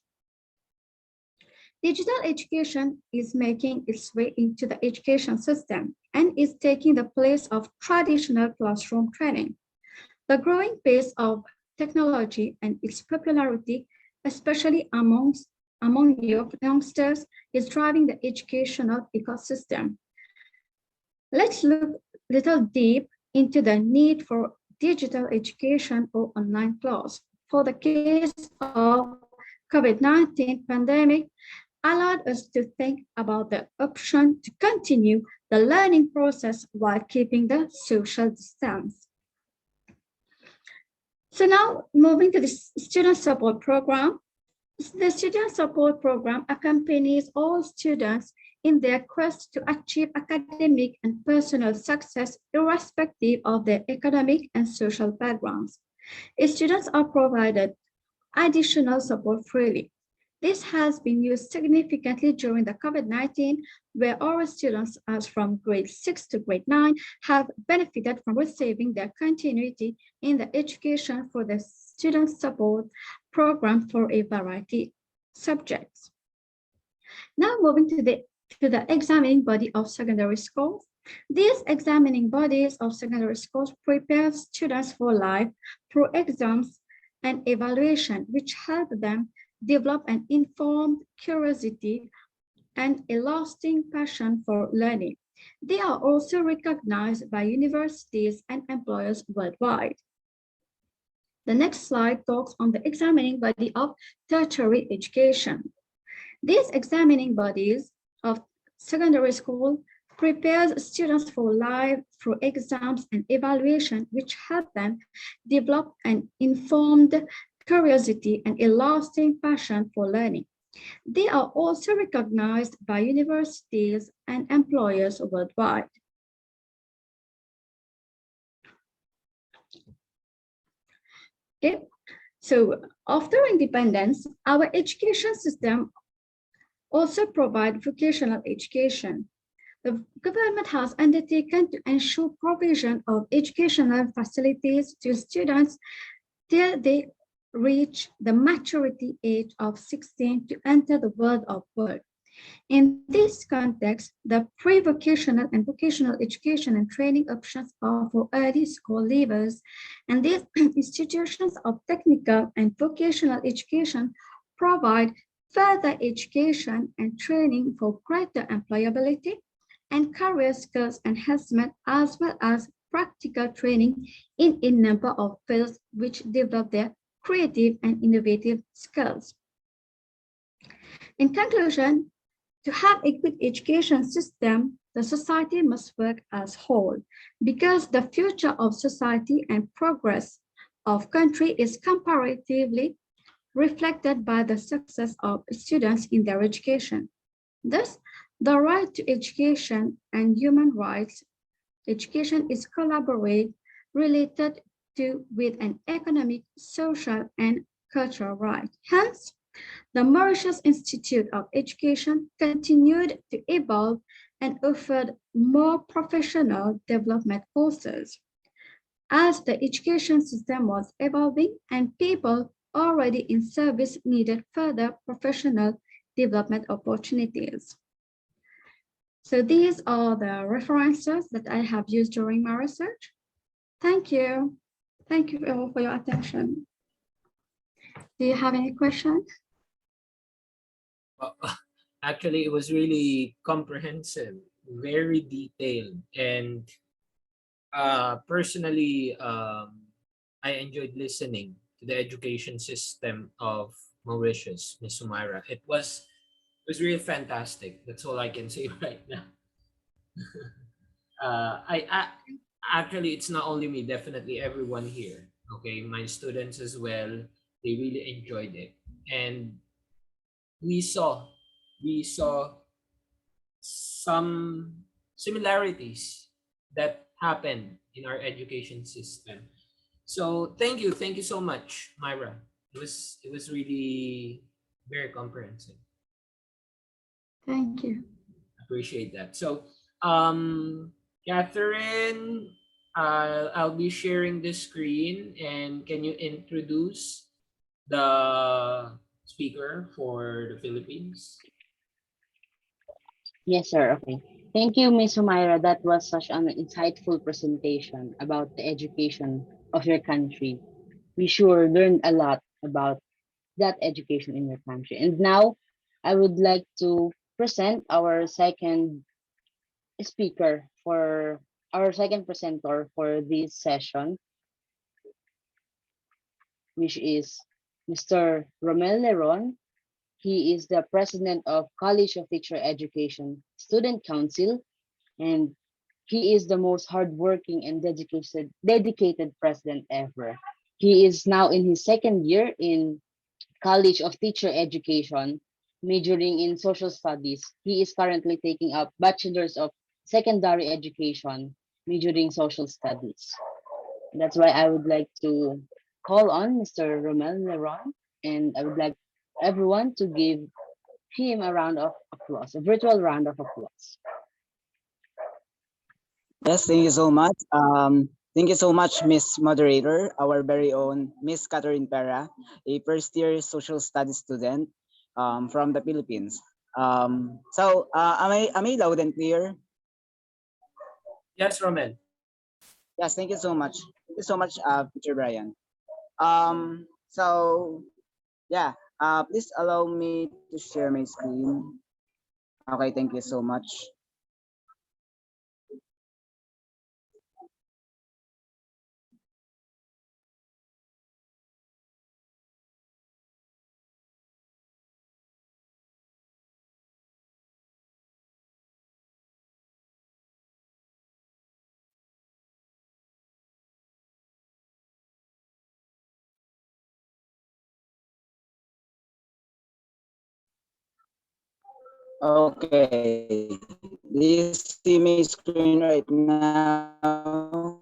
Digital education is making its way into the education system and is taking the place of traditional classroom training. The growing pace of technology and its popularity, especially among youngsters, is driving the educational ecosystem. Let's look a little deep into the need for digital education or online class. For the case of COVID-19 pandemic, allowed us to think about the option to continue the learning process while keeping the social distance. So now moving to the student support program. The student support program accompanies all students in their quest to achieve academic and personal success irrespective of their economic and social backgrounds. Students are provided additional support freely. This has been used significantly during the COVID-19, where our students, as from grade 6 to grade 9, have benefited from receiving their continuity in the education for the student support program for a variety subjects. Now moving to the examining body of secondary schools. These examining bodies of secondary schools prepare students for life through exams and evaluation, which help them develop an informed curiosity and a lasting passion for learning. They are also recognized by universities and employers worldwide. The next slide talks on the examining body of tertiary education. These examining bodies of secondary school prepares students for life through exams and evaluation, which help them develop an informed curiosity and a lasting passion for learning. They are also recognized by universities and employers worldwide. Okay. So after independence, our education system also provides vocational education. The government has undertaken to ensure provision of educational facilities to students till they reach the maturity age of 16 to enter the world of work. In this context, the pre-vocational and vocational education and training options are for early school leavers, and these institutions of technical and vocational education provide further education and training for greater employability and career skills enhancement, as well as practical training in a number of fields which develop their creative and innovative skills. In conclusion, to have a good education system, the society must work as whole, because the future of society and progress of country is comparatively reflected by the success of students in their education. Thus, the right to education and human rights education is related to with an economic, social, and cultural right. Hence, the Mauritius Institute of Education continued to evolve and offered more professional development courses. As the education system was evolving and people already in service needed further professional development opportunities. So these are the references that I have used during my research. Thank you. Thank you all for your attention. Do you have any questions? Actually, it was really comprehensive, very detailed, and personally, I enjoyed listening to the education system of Mauritius, Miss Sumaira. It was really fantastic. That's all I can say right now. I actually, it's not only me, definitely everyone here. Okay, my students as well. They really enjoyed it, and we saw some similarities that happened in our education system. So thank you so much, Myra. It was really very comprehensive. Thank you. Appreciate that. So, Catherine, I'll be sharing the screen, and can you introduce the speaker for the Philippines? Yes, sir. Okay. Thank you, Ms. Humaira. That was such an insightful presentation about the education of your country. We sure learned a lot about that education in your country. And now I would like to present our second speaker for our second presenter for this session, which is Mr. Romel Leron. He is the president of College of Teacher Education Student Council, and he is the most hardworking and dedicated president ever. He is now in his second year in College of Teacher Education, majoring in social studies. He is currently taking up Bachelor's of Secondary Education, majoring social studies. That's why I would like to call on Mr. Romel Leron, and I would like everyone to give him a round of applause, a virtual round of applause. Yes, thank you so much. Thank you so much, Miss Moderator, our very own Miss Catherine Pera, a first-year social studies student from the Philippines. Am I loud and clear? Yes, Romel. Yes, thank you so much. Thank you so much, Teacher Brian. So yeah, please allow me to share my screen. Okay, thank you so much. Okay, do you see my screen right now?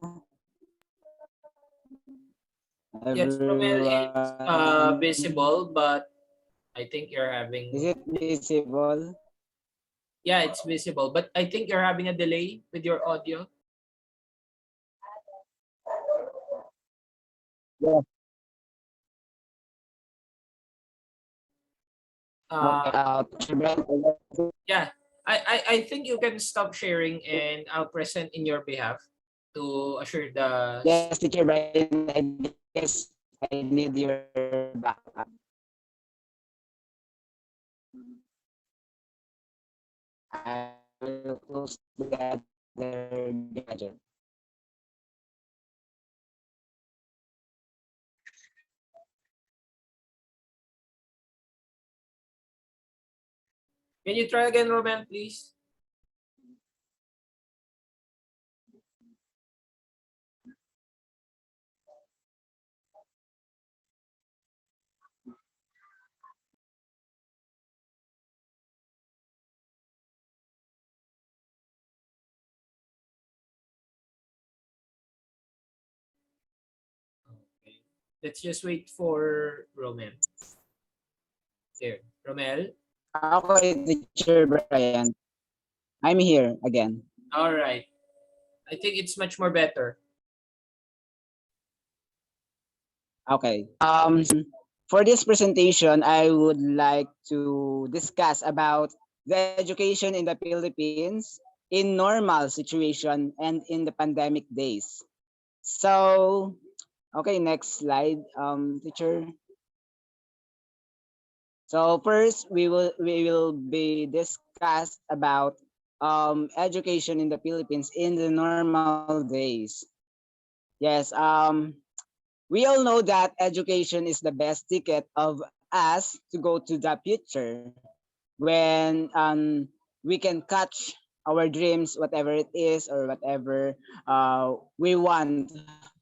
Yes, Romel, it's Everyone, visible, but I think you're is having, it visible? yeah, it's visible, but I think you're having a delay with your audio. Yes. Okay, Uh, Teacher Brian, yeah, I think you can stop sharing and I'll present in your behalf to assure the. yes, Teacher Brian, I guess I need your backup. I will close together gadget. Can you try again, Romel, please? Okay. Let's just wait for Romel. There, Romel. Okay, Teacher Brian, I'm here again. All right. I think it's much more better. Okay. For this presentation, I would like to discuss about the education in the Philippines in normal situation and in the pandemic days. So, okay, next slide, teacher. So first, we will be discussed about education in the Philippines in the normal days. Yes, we all know that education is the best ticket of us to go to the future when we can catch our dreams, whatever it is or whatever we want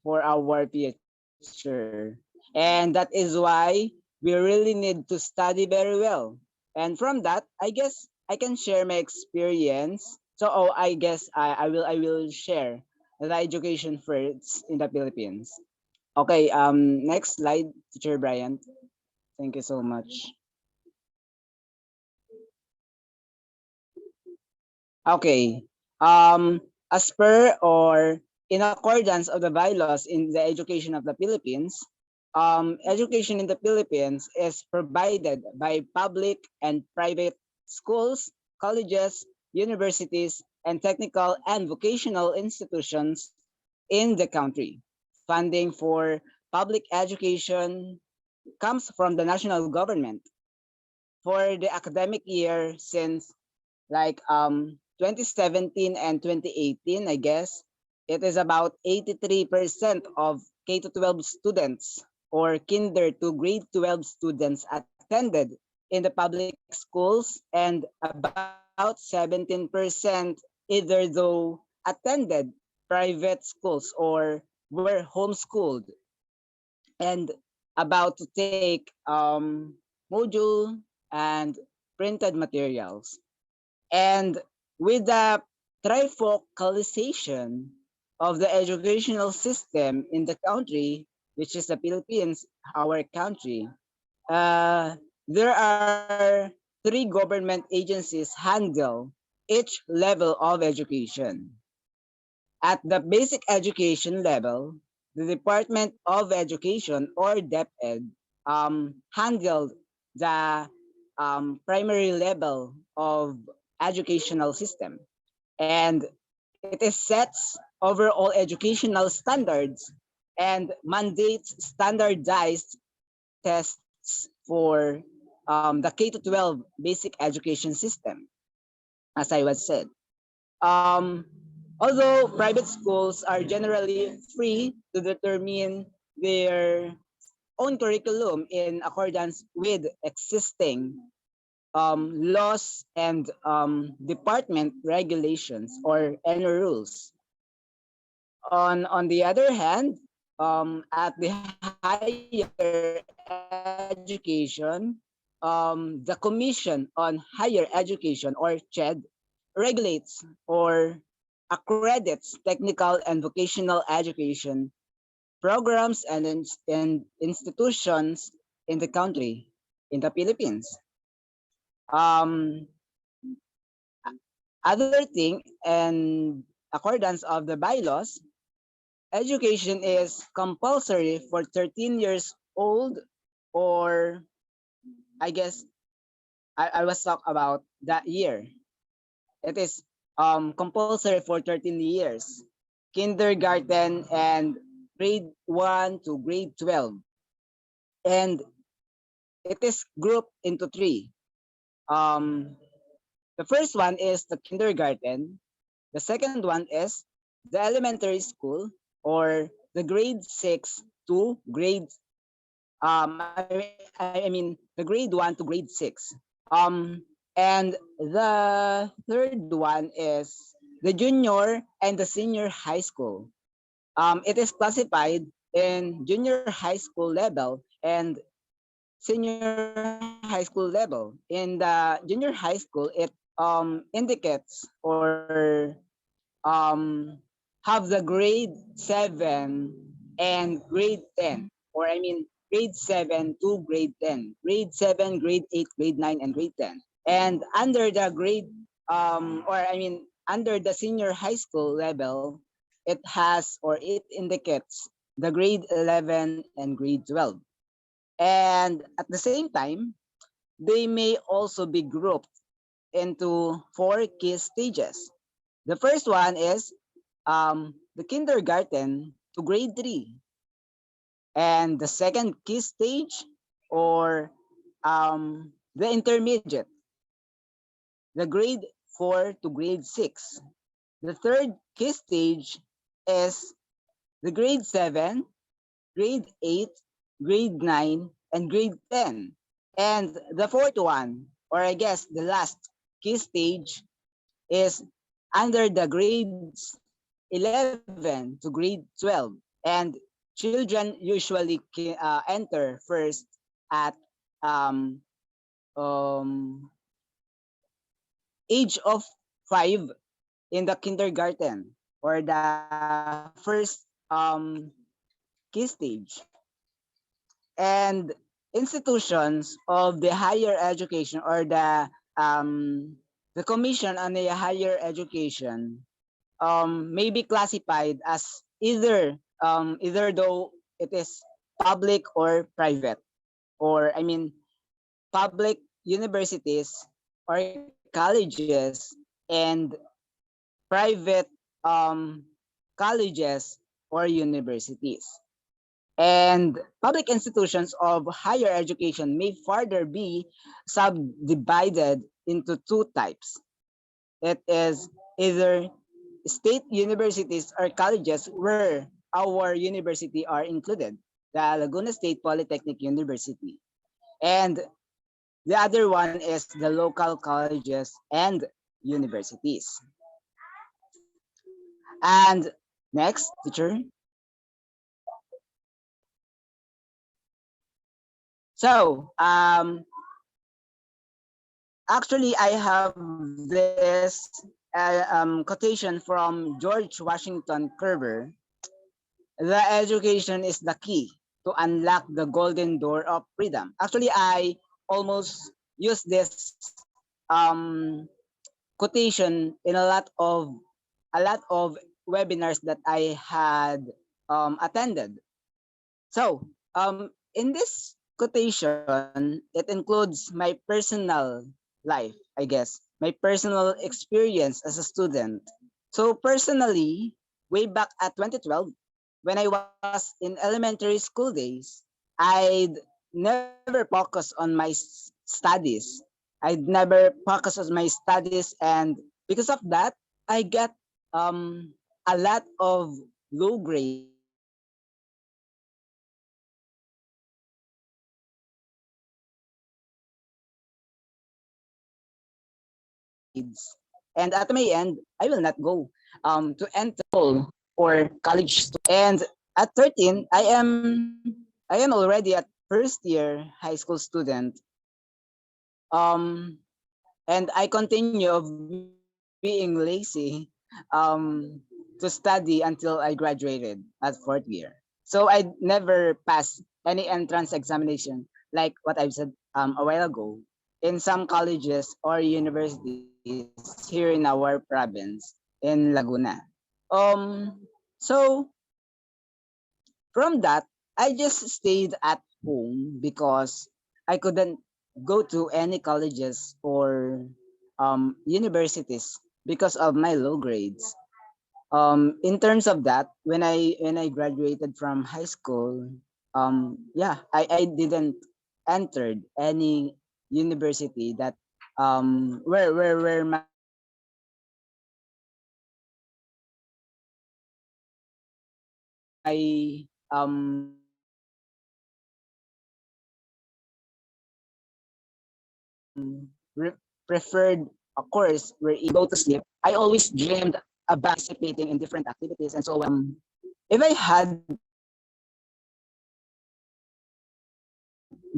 for our future. And that is why we really need to study very well. And from that, I can share my experience. So I guess I will share the education first in the Philippines. Okay, next slide, Teacher Bryant. Thank you so much. Okay, as per or in accordance of the bylaws in the education of the Philippines, education in the Philippines is provided by public and private schools, colleges, universities, and technical and vocational institutions in the country. Funding for public education comes from the national government for the academic year since like 2017 and 2018, I guess. It is about 83% of K to 12 students or kinder to grade 12 students attended in the public schools, and about 17% either though attended private schools or were homeschooled, and about to take module and printed materials. And with the trifocalization of the educational system in the country, which is the Philippines, our country, there are three government agencies handle each level of education. At the basic education level, the Department of Education or DepEd handled the primary level of educational system, and it is sets overall educational standards and mandates standardized tests for the K to 12 basic education system, as I was said. Um, Although private schools are generally free to determine their own curriculum in accordance with existing laws and department regulations or any rules. On the other hand, at the higher education, the Commission on Higher Education or CHED regulates or accredits technical and vocational education programs and institutions in the country, in the Philippines. Um, Other thing, and accordance of the bylaws, education is compulsory for 13 years old, or I guess I was talk about that year. It is compulsory for 13 years, kindergarten and grade 1 to grade 12. And it is grouped into three. Um, the first one is the kindergarten. The second one is the elementary school, or the grade 6 to grade I mean the grade 1 to grade 6. And the third one is the junior and the senior high school. It is classified in junior high school level and senior high school level. In the junior high school, it indicates or have the grade 7 and grade 10, or I mean grade 7 to grade 10, grade 7, grade 8, grade 9, and grade 10. And under the grade, or I mean under the senior high school level, it has or it indicates the grade 11 and grade 12. And at the same time, they may also be grouped into four key stages. The first one is the kindergarten to grade 3. And the second key stage, or the intermediate, the grade 4 to grade 6. The third key stage is the grade 7, grade 8, grade 9, and grade 10. And the fourth one, or I guess the last key stage, is under the grades 11 to grade 12. And children usually enter first at um, um, age of 5 in the kindergarten, or the first key stage. And institutions of the higher education, or the Commission on the Higher Education, may be classified as either though it is public or private, or I mean public universities or colleges and private colleges or universities. And public institutions of higher education may further be subdivided into two types. It is either state universities or colleges, where our university are included, the Laguna State Polytechnic University. And the other one is the local colleges and universities. And next, teacher. So, actually, I have this quotation from George Washington Carver. The education is the key to unlock the golden door of freedom. Actually, I almost use this quotation in a lot of webinars that I had attended. So, in this quotation, it includes my personal life, I guess, my personal experience as a student. So personally, way back at 2012, when I was in elementary school days, I'd never focus on my studies. I'd never focus on my studies, and because of that, I get a lot of low grades. And at my end, I will not go to enter or college. And at 13, I am already at first year high school student. Um, and I continue of being lazy to study until I graduated at fourth year. So I never passed any entrance examination like what I've said a while ago in some colleges or universities here in our province in Laguna. So from that, I just stayed at home because I couldn't go to any colleges or universities because of my low grades. In terms of that, when I graduated from high school, yeah, I didn't entered any university that where my preferred course wherein I go to sleep, I always dreamed about participating in different activities. And so if I had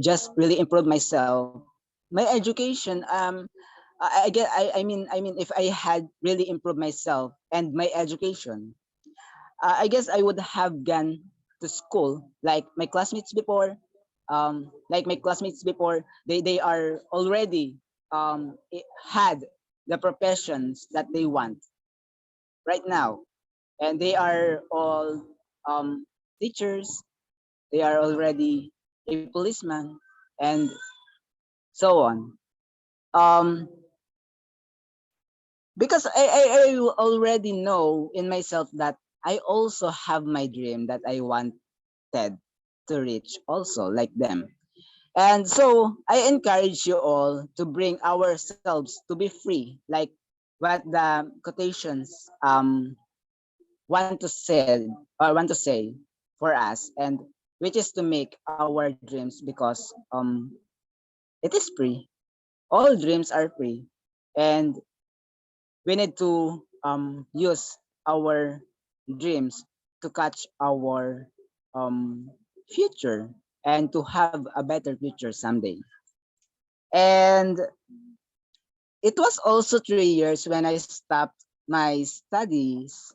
just really improved myself, my education I mean if I had really improved myself and my education, I guess I would have gone to school like my classmates before. They are already had the professions that they want right now, and they are all teachers. They are already a policeman and so on. Um, because I already know in myself that I also have my dream that I wanted to reach also like them. And so I encourage you all to bring ourselves to be free, like what the quotations want to say for us, and which is to make our dreams because it is free. All dreams are free, and we need to use our dreams to catch our future and to have a better future someday. And it was also 3 years when I stopped my studies.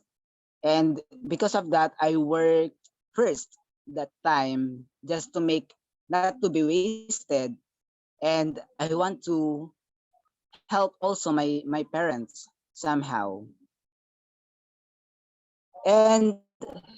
And because of that, I worked first that time just to make not to be wasted. And I want to help also my parents somehow. And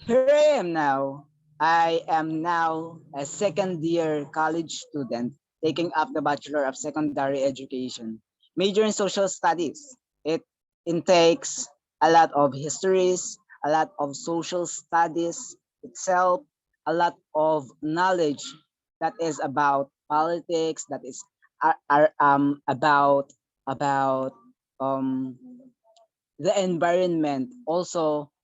here I am now. I am now a second year college student taking up the Bachelor of Secondary Education, major in social studies. It intakes a lot of histories, a lot of social studies itself, a lot of knowledge that is about politics, that is about um the environment. Also,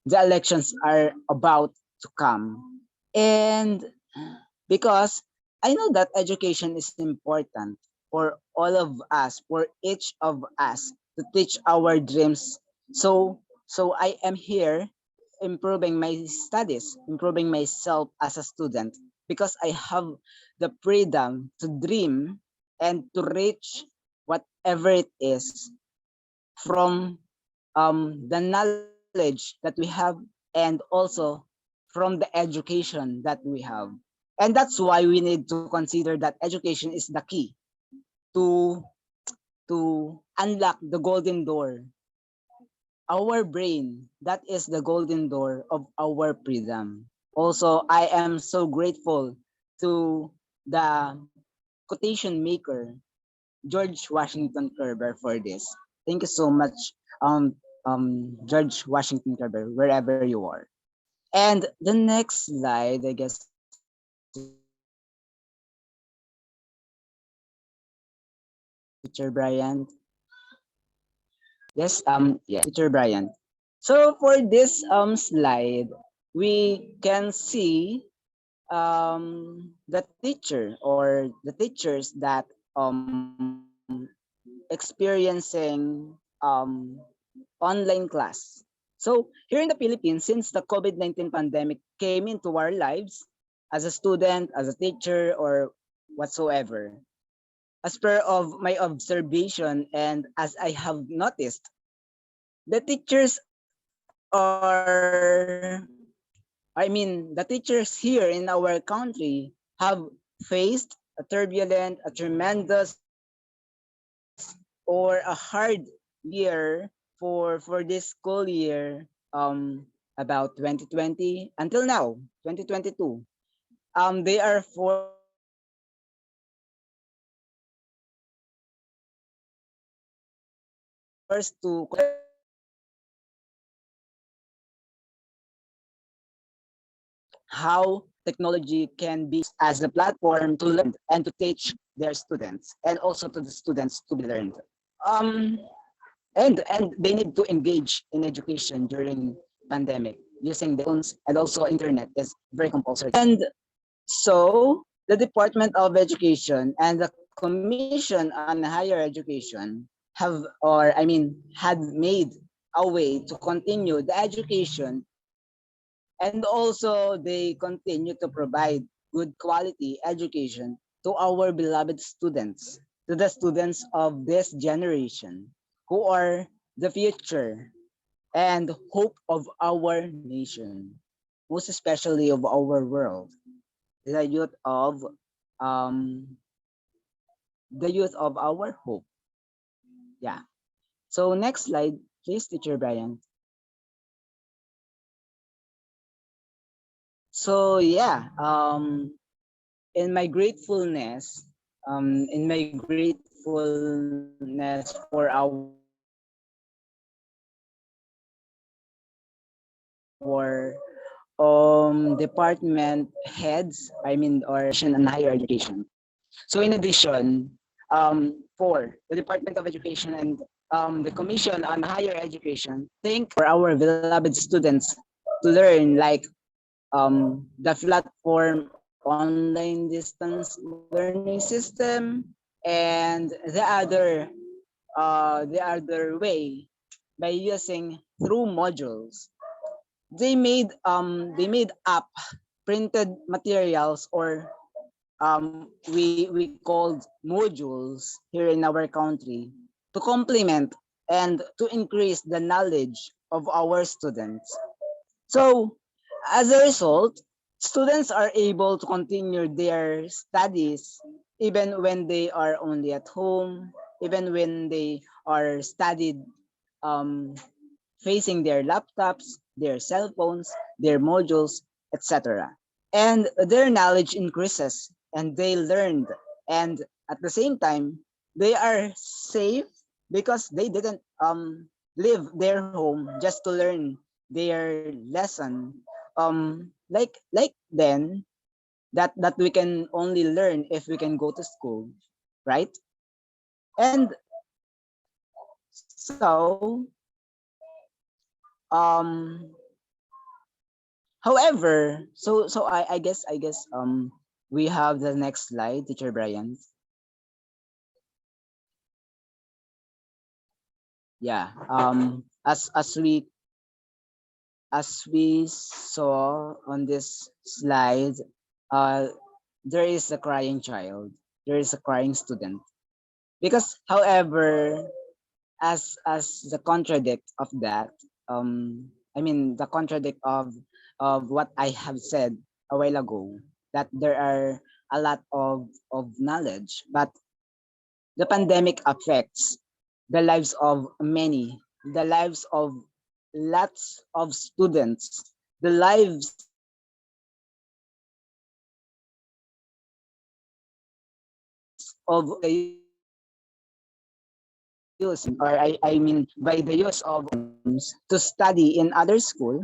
the elections are about to come. And because I know that education is important for all of us, for each of us to teach our dreams. So I am here improving my studies, improving myself as a student because I have the freedom to dream and to reach whatever it is from the knowledge that we have and also from the education that we have. And that's why we need to consider that education is the key to unlock the golden door. Our brain, that is the golden door of our freedom. Also, I am so grateful to the quotation maker, George Washington Carver, for this. Thank you so much, George Washington Carver, wherever you are. And the next slide, I guess, is Teacher Bryant. Yes, Teacher Bryant. So for this slide, we can see the teacher or the teachers that experiencing online class. So here in the Philippines, since the COVID-19 pandemic came into our lives as a student, as a teacher, or whatsoever, as per of my observation and as I have noticed, the teachers the teachers here in our country have faced a turbulent, a tremendous, or a hard year for this school year, about 2020 until now, 2022. They are forced to how technology can be used as a platform to learn and to teach their students, and also to the students to be learned. Um, and they need to engage in education during pandemic using the phones and also internet is very compulsory. And so the Department of Education and the Commission on Higher Education had made a way to continue the education, and also they continue to provide good quality education to our beloved students, to the students of this generation who are the future and hope of our nation, most especially of our world, the youth of um the youth of our hope. Yeah. So next slide, please, Teacher Brian. So yeah, in my gratefulness for our department heads, or and higher education. So in addition, for the Department of Education and the Commission on Higher Education, thank for our beloved students to learn like the platform online distance learning system and the other way by using through modules. They made up printed materials, or we called modules here in our country, to complement and to increase the knowledge of our students. So as a result, students are able to continue their studies even when they are only at home, even when they are studied um, facing their laptops, their cell phones, their modules, etc. And their knowledge increases and they learned. And at the same time, they are safe because they didn't leave their home just to learn their lesson. Like then that we can only learn if we can go to school, right? And so um however, I guess we have the next slide, Teacher Brian. Yeah. As we saw on this slide, uh there is a crying child. There is a crying student. Because however, as the contradict of that, the contradict of what I have said a while ago, that there are a lot of knowledge, but the pandemic affects the lives of many, the lives of lots of students, the lives the use or I mean by the use of to study in other school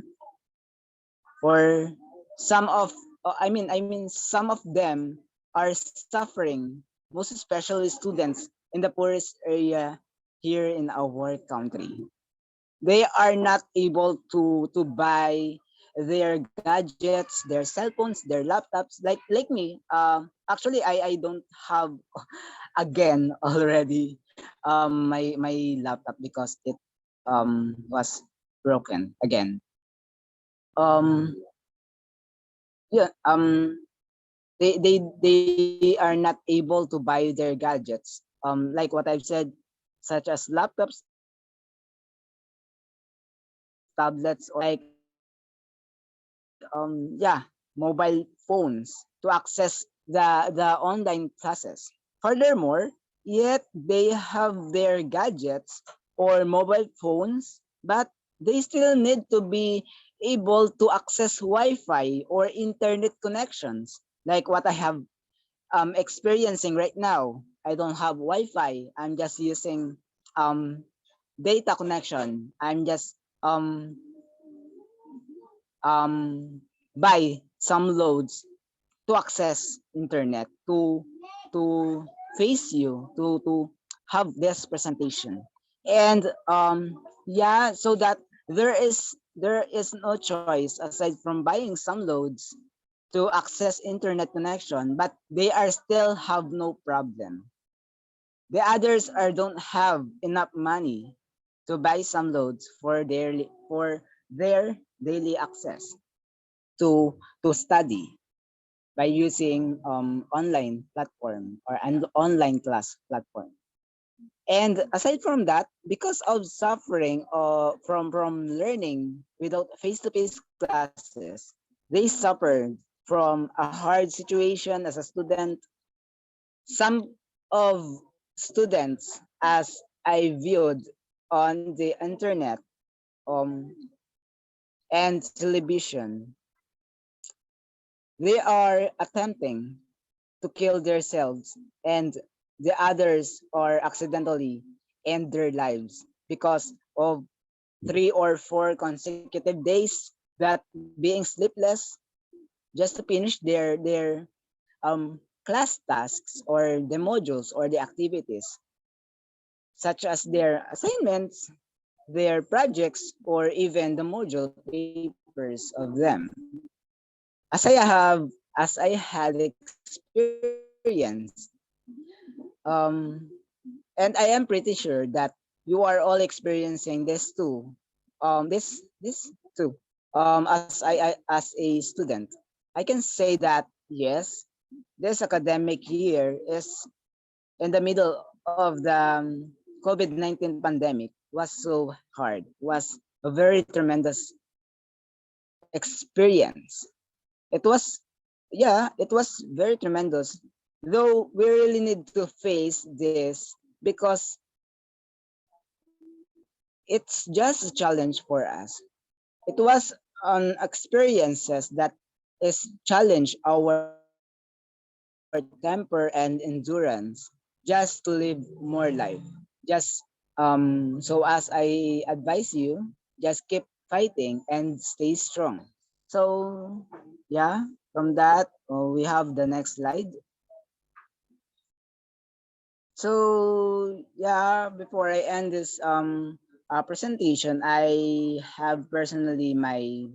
for some of I mean some of them are suffering, most especially students in the poorest area here in our country. They are not able to buy their gadgets, their cell phones, their laptops, like me. Actually, I don't have again already my laptop because it was broken again. Um yeah they are not able to buy their gadgets, like what I've said, such as laptops, tablets, or mobile phones to access the online classes. Furthermore, yet they have their gadgets or mobile phones, but they still need to be able to access Wi-Fi or internet connections, like what I have experiencing right now. I don't have Wi-Fi. I'm just using um data connection. I'm just um buy some loads to access internet to face you to have this presentation. And yeah, so that there is no choice aside from buying some loads to access internet connection, but they are still have no problem. The others are don't have enough money to buy some loads for their daily access to study by using online platform or an online class platform. And aside from that, because of suffering from learning without face-to-face classes, they suffered from a hard situation as a student. Some of students, as I viewed on the internet um, and television, they are attempting to kill themselves, and the others are accidentally end their lives because of 3 or 4 consecutive days that being sleepless just to finish their class tasks or the modules or the activities, such as their assignments, their projects, or even the module papers of them. As I had experienced, um, and I am pretty sure that you are all experiencing this too. This too. As a student, I can say that yes, this academic year is in the middle of the COVID-19 pandemic was so hard, was a very tremendous experience. It was, yeah, it was very tremendous. Though we really need to face this because it's just a challenge for us. It was an experiences that is challenge our temper and endurance just to live more life. Just so as I advise you, just keep fighting and stay strong. So yeah, from that we have the next slide. So yeah, before I end this presentation, I have personally my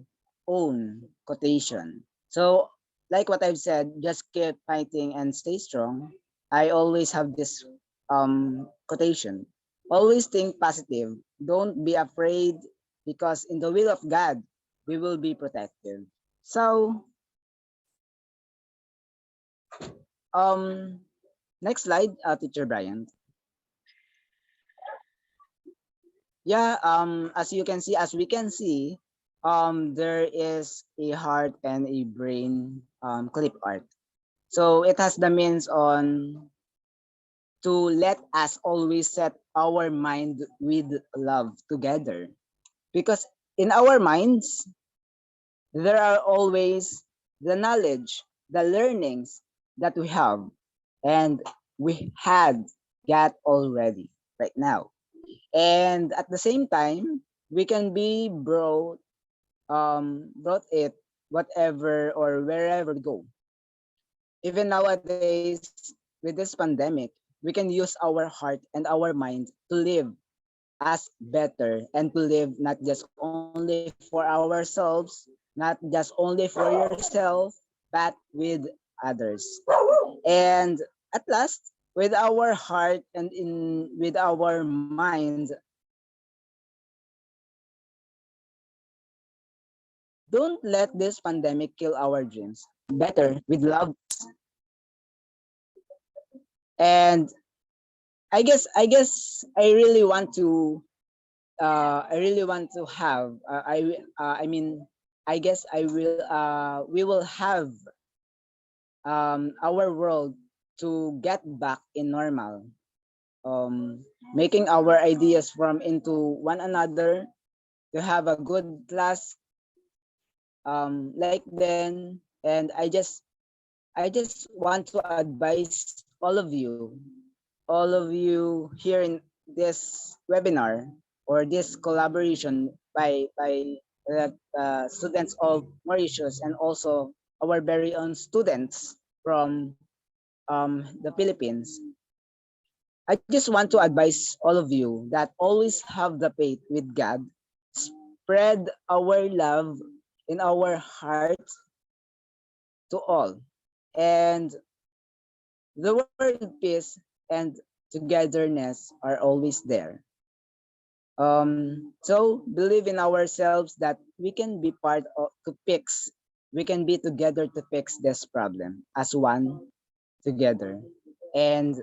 own quotation. So like what I've said, just keep fighting and stay strong. I always have this quotation. Always think positive. Don't be afraid because in the will of God, we will be protected. So um next slide, Teacher Brian. Yeah, as we can see, there is a heart and a brain clip art. So it has the means on to let us always set our mind with love together. Because in our minds, there are always the knowledge, the learnings that we have. And we had got already right now. And at the same time, we can be brought it whatever or wherever we go. Even nowadays, with this pandemic, we can use our heart and our mind to live as better and to live not just only for ourselves, not just only for yourself, but with others. And at last, with our heart and in with our mind, don't let this pandemic kill our dreams. Better with love. And I really want to have I mean I guess I will we will have our world to get back in normal, making our ideas from into one another, to have a good class like then. And I just want to advise all of you here in this webinar or this collaboration by students of Mauritius, and also our very own students from the Philippines. I just want to advise all of you that always have the faith with God, spread our love in our hearts to all, and the word peace and togetherness are always there. So believe in ourselves that we can be part of to fix. We can be together to fix this problem as one together. And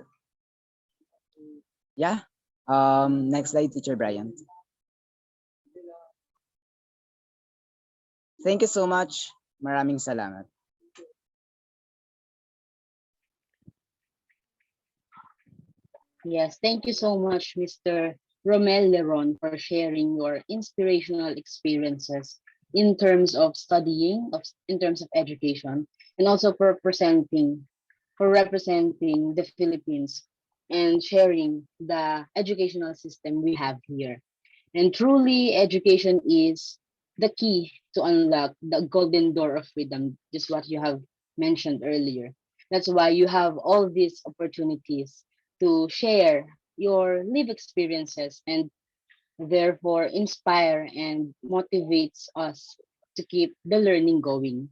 yeah, next slide, Teacher Brian. Thank you so much. Maraming salamat. Yes, thank you so much, Mr. Romel Leron, for sharing your inspirational experiences in terms of studying, in terms of education, and also for representing the Philippines and sharing the educational system we have here. And truly, education is the key to unlock the golden door of freedom, just what you have mentioned earlier. That's why you have all these opportunities to share your live experiences and therefore inspire and motivates us to keep the learning going.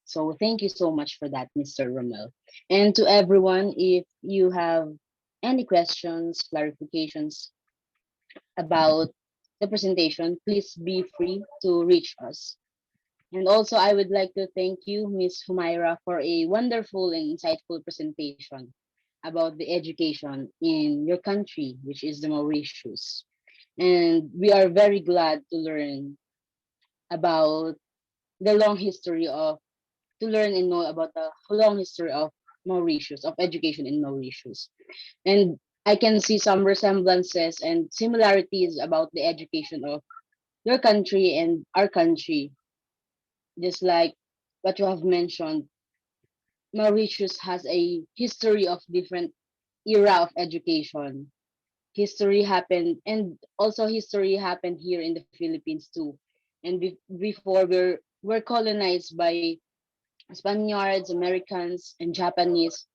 So thank you so much for that, Mr. Romel. And to everyone, if you have any questions, clarifications about the presentation, please be free to reach us. And also, I would like to thank you, Ms. Humaira, for a wonderful and insightful presentation about the education in your country, which is the Mauritius. And we are very glad to learn about the long history of, to learn and know about the long history of Mauritius, of education in Mauritius. And I can see some resemblances and similarities about the education of your country and our country, just like what you have mentioned. Mauritius has a history of different era of education. History happened, and also history happened here in the Philippines too. And before we're colonized by Spaniards, Americans, and Japanese,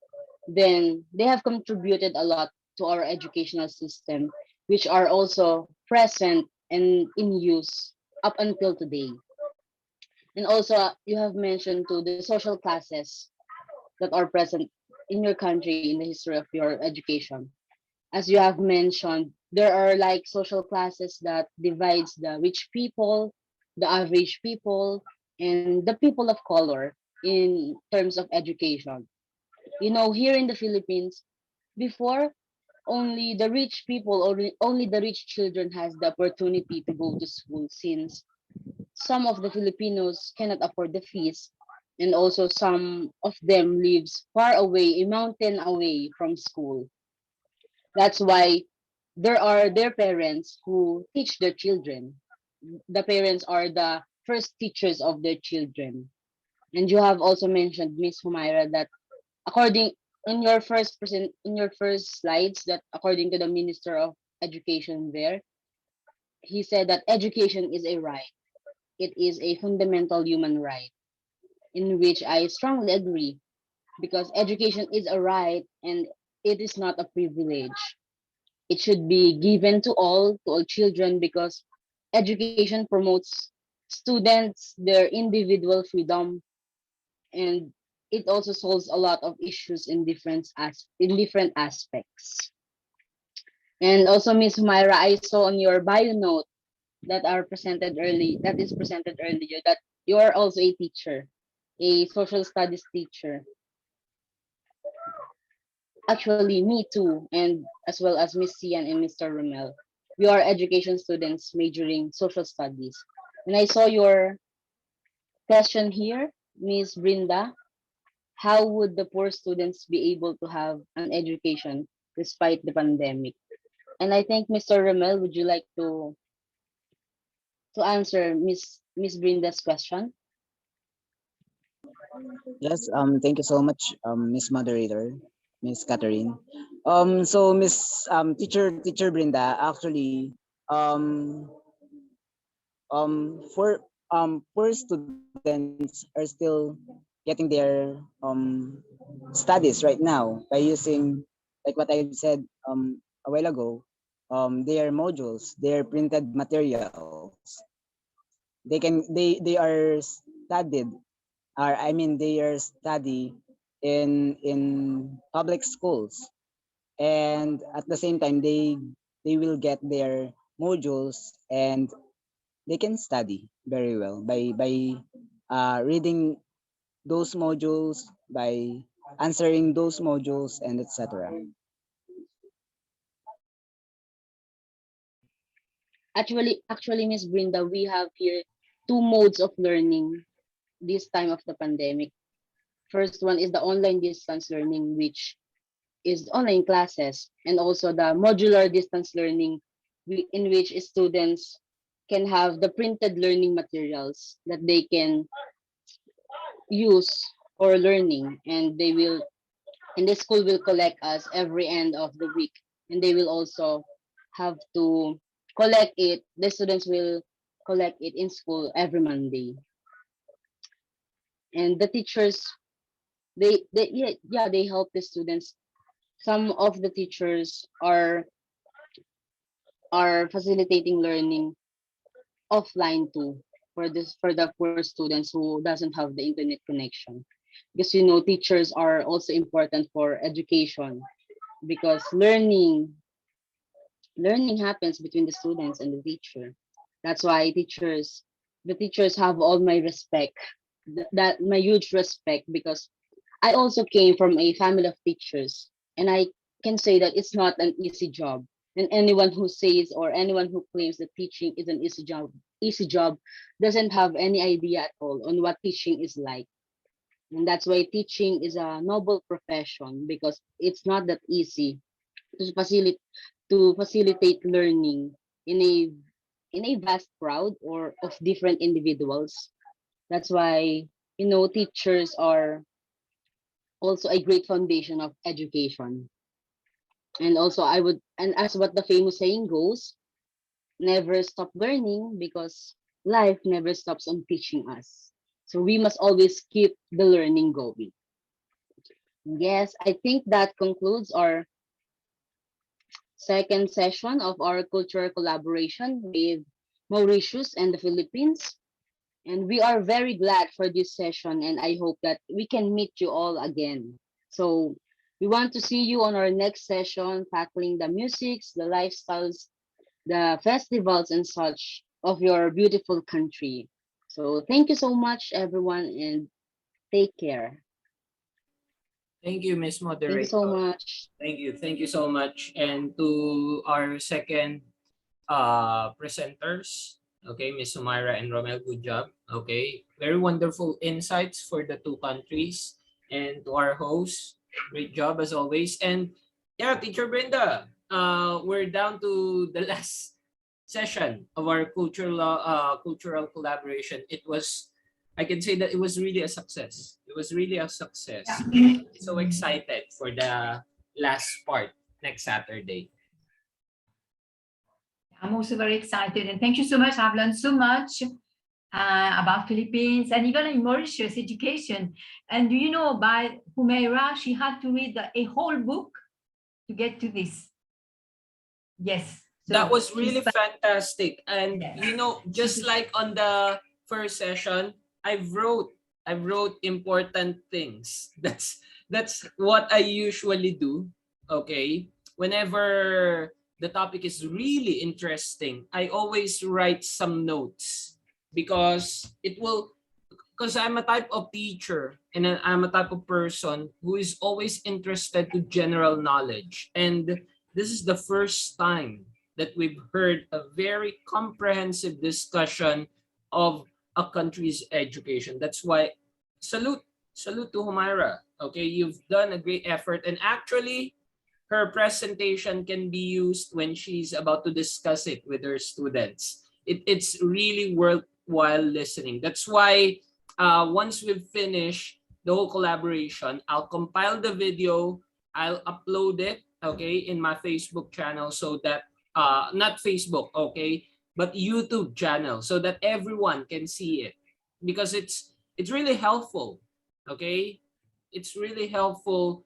then they have contributed a lot to our educational system, which are also present and in use up until today. And also, you have mentioned to the social classes that are present in your country in the history of your education. As you have mentioned, there are like social classes that divides the rich people, the average people, and the people of color in terms of education. You know, here in the Philippines, before only the rich people or only the rich children has the opportunity to go to school, since some of the Filipinos cannot afford the fees, and also some of them lives far away, a mountain away from school. That's why there are their parents who teach their children. The parents are the first teachers of their children. And you have also mentioned, Miss Humaira, that according in your first slides, that according to the Minister of Education there, he said that education is a right. It is a fundamental human right, in which I strongly agree, because education is a right and it is not a privilege. It should be given to all children, because education promotes students their individual freedom, and it also solves a lot of issues in different aspects. And also, Miss Myra, I saw on your bio note that is presented earlier, that you are also a teacher, a social studies teacher. Actually, me too, and as well as Miss Sian and Mr. Romel. We are education students majoring social studies. And I saw your question here, Miss Brinda. How would the poor students be able to have an education despite the pandemic? And I think, Mr. Romel, would you like to answer Miss Brinda's question? Yes, thank you so much, Miss Moderator, Miss Catherine. So Miss Teacher Brenda, actually, um, poor students are still getting their studies right now by using, like what I've said a while ago, their modules, their printed materials. They are studied, or I mean they are study in public schools, and at the same time they will get their modules, and they can study very well by reading those modules, by answering those modules, and etc. Actually, Miss Brinda, we have here two modes of learning this time of the pandemic. First one is the online distance learning, which is online classes, and also the modular distance learning, in which students can have the printed learning materials that they can use for learning, and the school will collect us every end of the week, and they will also have to collect it. The students will collect it in school every Monday, and the teachers, they help the students. Some of the teachers are facilitating learning offline too, for the poor students who doesn't have the internet connection, because teachers are also important for education, because learning happens between the students and the teacher. That's why the teachers have all my respect, that my huge respect, because I also came from a family of teachers, and I can say that it's not an easy job. And anyone who says, or anyone who claims that teaching is an easy job doesn't have any idea at all on what teaching is like. And that's why teaching is a noble profession, because it's not that easy to facilitate learning in a vast crowd or of different individuals. That's why teachers are also a great foundation of education. And also, and as what the famous saying goes, never stop learning, because life never stops on teaching us. So we must always keep the learning going. Yes, I think that concludes our second session of our cultural collaboration with Mauritius and the Philippines. And we are very glad for this session, and I hope that we can meet you all again. So we want to see you on our next session, tackling the musics, the lifestyles, the festivals, and such of your beautiful country. So thank you so much, everyone, and take care. Thank you, Miss Thank you so Moderator. much. Thank you so much. And to our second presenters, okay, Miss Sumaira and Romel, good job. Okay, very wonderful insights for the two countries. And to our host, great job as always. And yeah, Teacher Brenda, we're down to the last session of our cultural collaboration. It was I can say that it was really a success. It was really a success. Yeah. So excited for the last part next Saturday. I'm also very excited, and thank you so much. I've learned so much about Philippines and even in Mauritius education. And do you know, by Humaira, she had to read a whole book to get to this. Yes. So That was she's really fantastic. And Yes. you know, just like on the first session, I wrote important things. That's what I usually do. Okay. Whenever the topic is really interesting, I always write some notes because I'm a type of teacher and I'm a type of person who is always interested to general knowledge. And this is the first time that we've heard a very comprehensive discussion of a country's education. That's why salute to Humaira. Okay, you've done a great effort, and actually her presentation can be used when she's about to discuss it with her students. It's really worthwhile listening. That's why once we've finished the whole collaboration, I'll compile the video, I'll upload it, okay, in my Facebook channel so that, not Facebook, okay, but YouTube channel so that everyone can see it because it's really helpful, okay? It's really helpful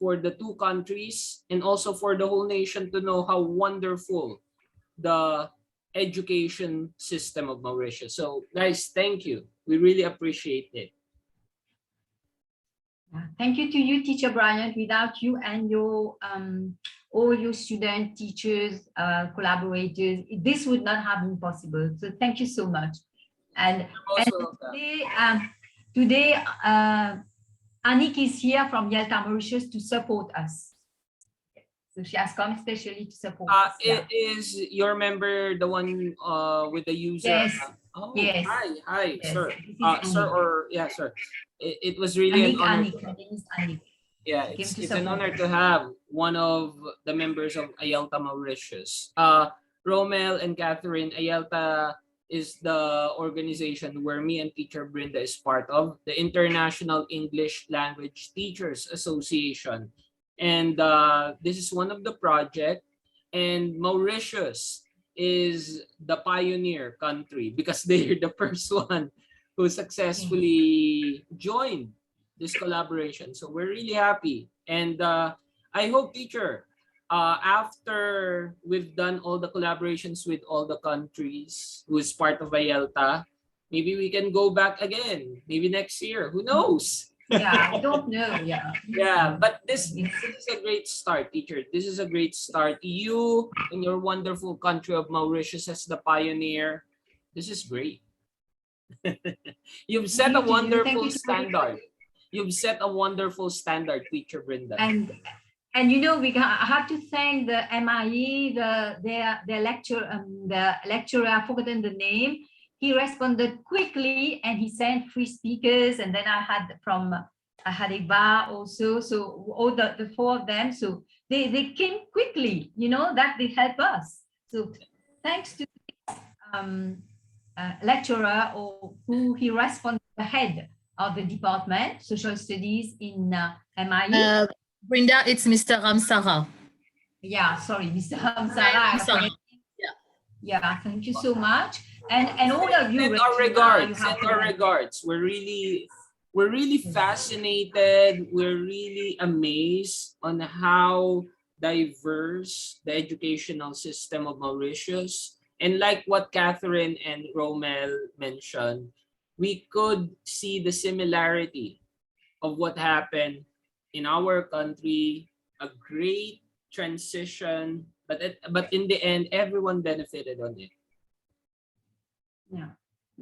for the two countries and also for the whole nation to know how wonderful the education system of Mauritius. So guys, thank you. We really appreciate it. Thank you to you, Teacher Bryant. Without you and your all your students, teachers, collaborators, this would not have been possible. So thank you so much. And today, Anik is here from IELTA Mauritius to support us. So she has come especially to support us. Is your member the one with the user? Yes. Oh, yes. Hi, Yes. sir. Sir, or yeah, sir. It was really Anik, an honor. Anik. Her name is Anik. Yeah, it's an honor to have one of the members of IELTA Mauritius. Romel and Catherine, IELTA is the organization where me and Teacher Brenda is part of, the International English Language Teachers Association. And this is one of the project, and Mauritius is the pioneer country because they're the first one who successfully joined this collaboration. So we're really happy. And I hope, teacher, after we've done all the collaborations with all the countries who is part of IELTA, maybe we can go back again, maybe next year. Who knows? Yeah, I don't know. Yeah. Yeah, but this is a great start, teacher. This is a great start. You in your wonderful country of Mauritius as the pioneer. This is great. You've set a wonderful standard. You've set a wonderful standard, Teacher Brenda. And you know, I have to thank the MIE, the lecturer, I've forgotten the name. He responded quickly and he sent free speakers. And then I had Eva also. So all the four of them. So they came quickly, you know, that they help us. So thanks to lecturer or who he responded the head of the department, social studies in MIE. Brenda, it's Mr. Ramsara. Yeah, sorry, Mr. Ramsara. Yeah, thank you so much. And all of you. Send our regards. Send our regards. We're really fascinated. We're really amazed on how diverse the educational system of Mauritius. And like what Catherine and Romel mentioned, we could see the similarity of what happened in our country, a great transition, but in the end, everyone benefited on it. Yeah,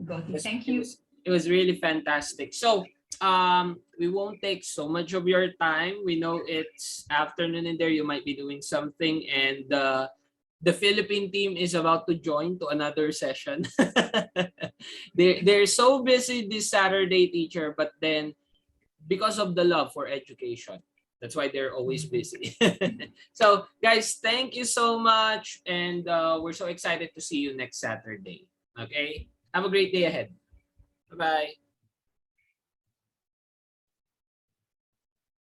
got it. Thank you. It was really fantastic. So we won't take so much of your time. We know it's afternoon in there. You might be doing something, and the Philippine team is about to join to another session. They're so busy this Saturday, teacher, but then because of the love for education, that's why they're always busy. So guys, thank you so much, and we're so excited to see you next Saturday. Okay, have a great day ahead. Bye-bye.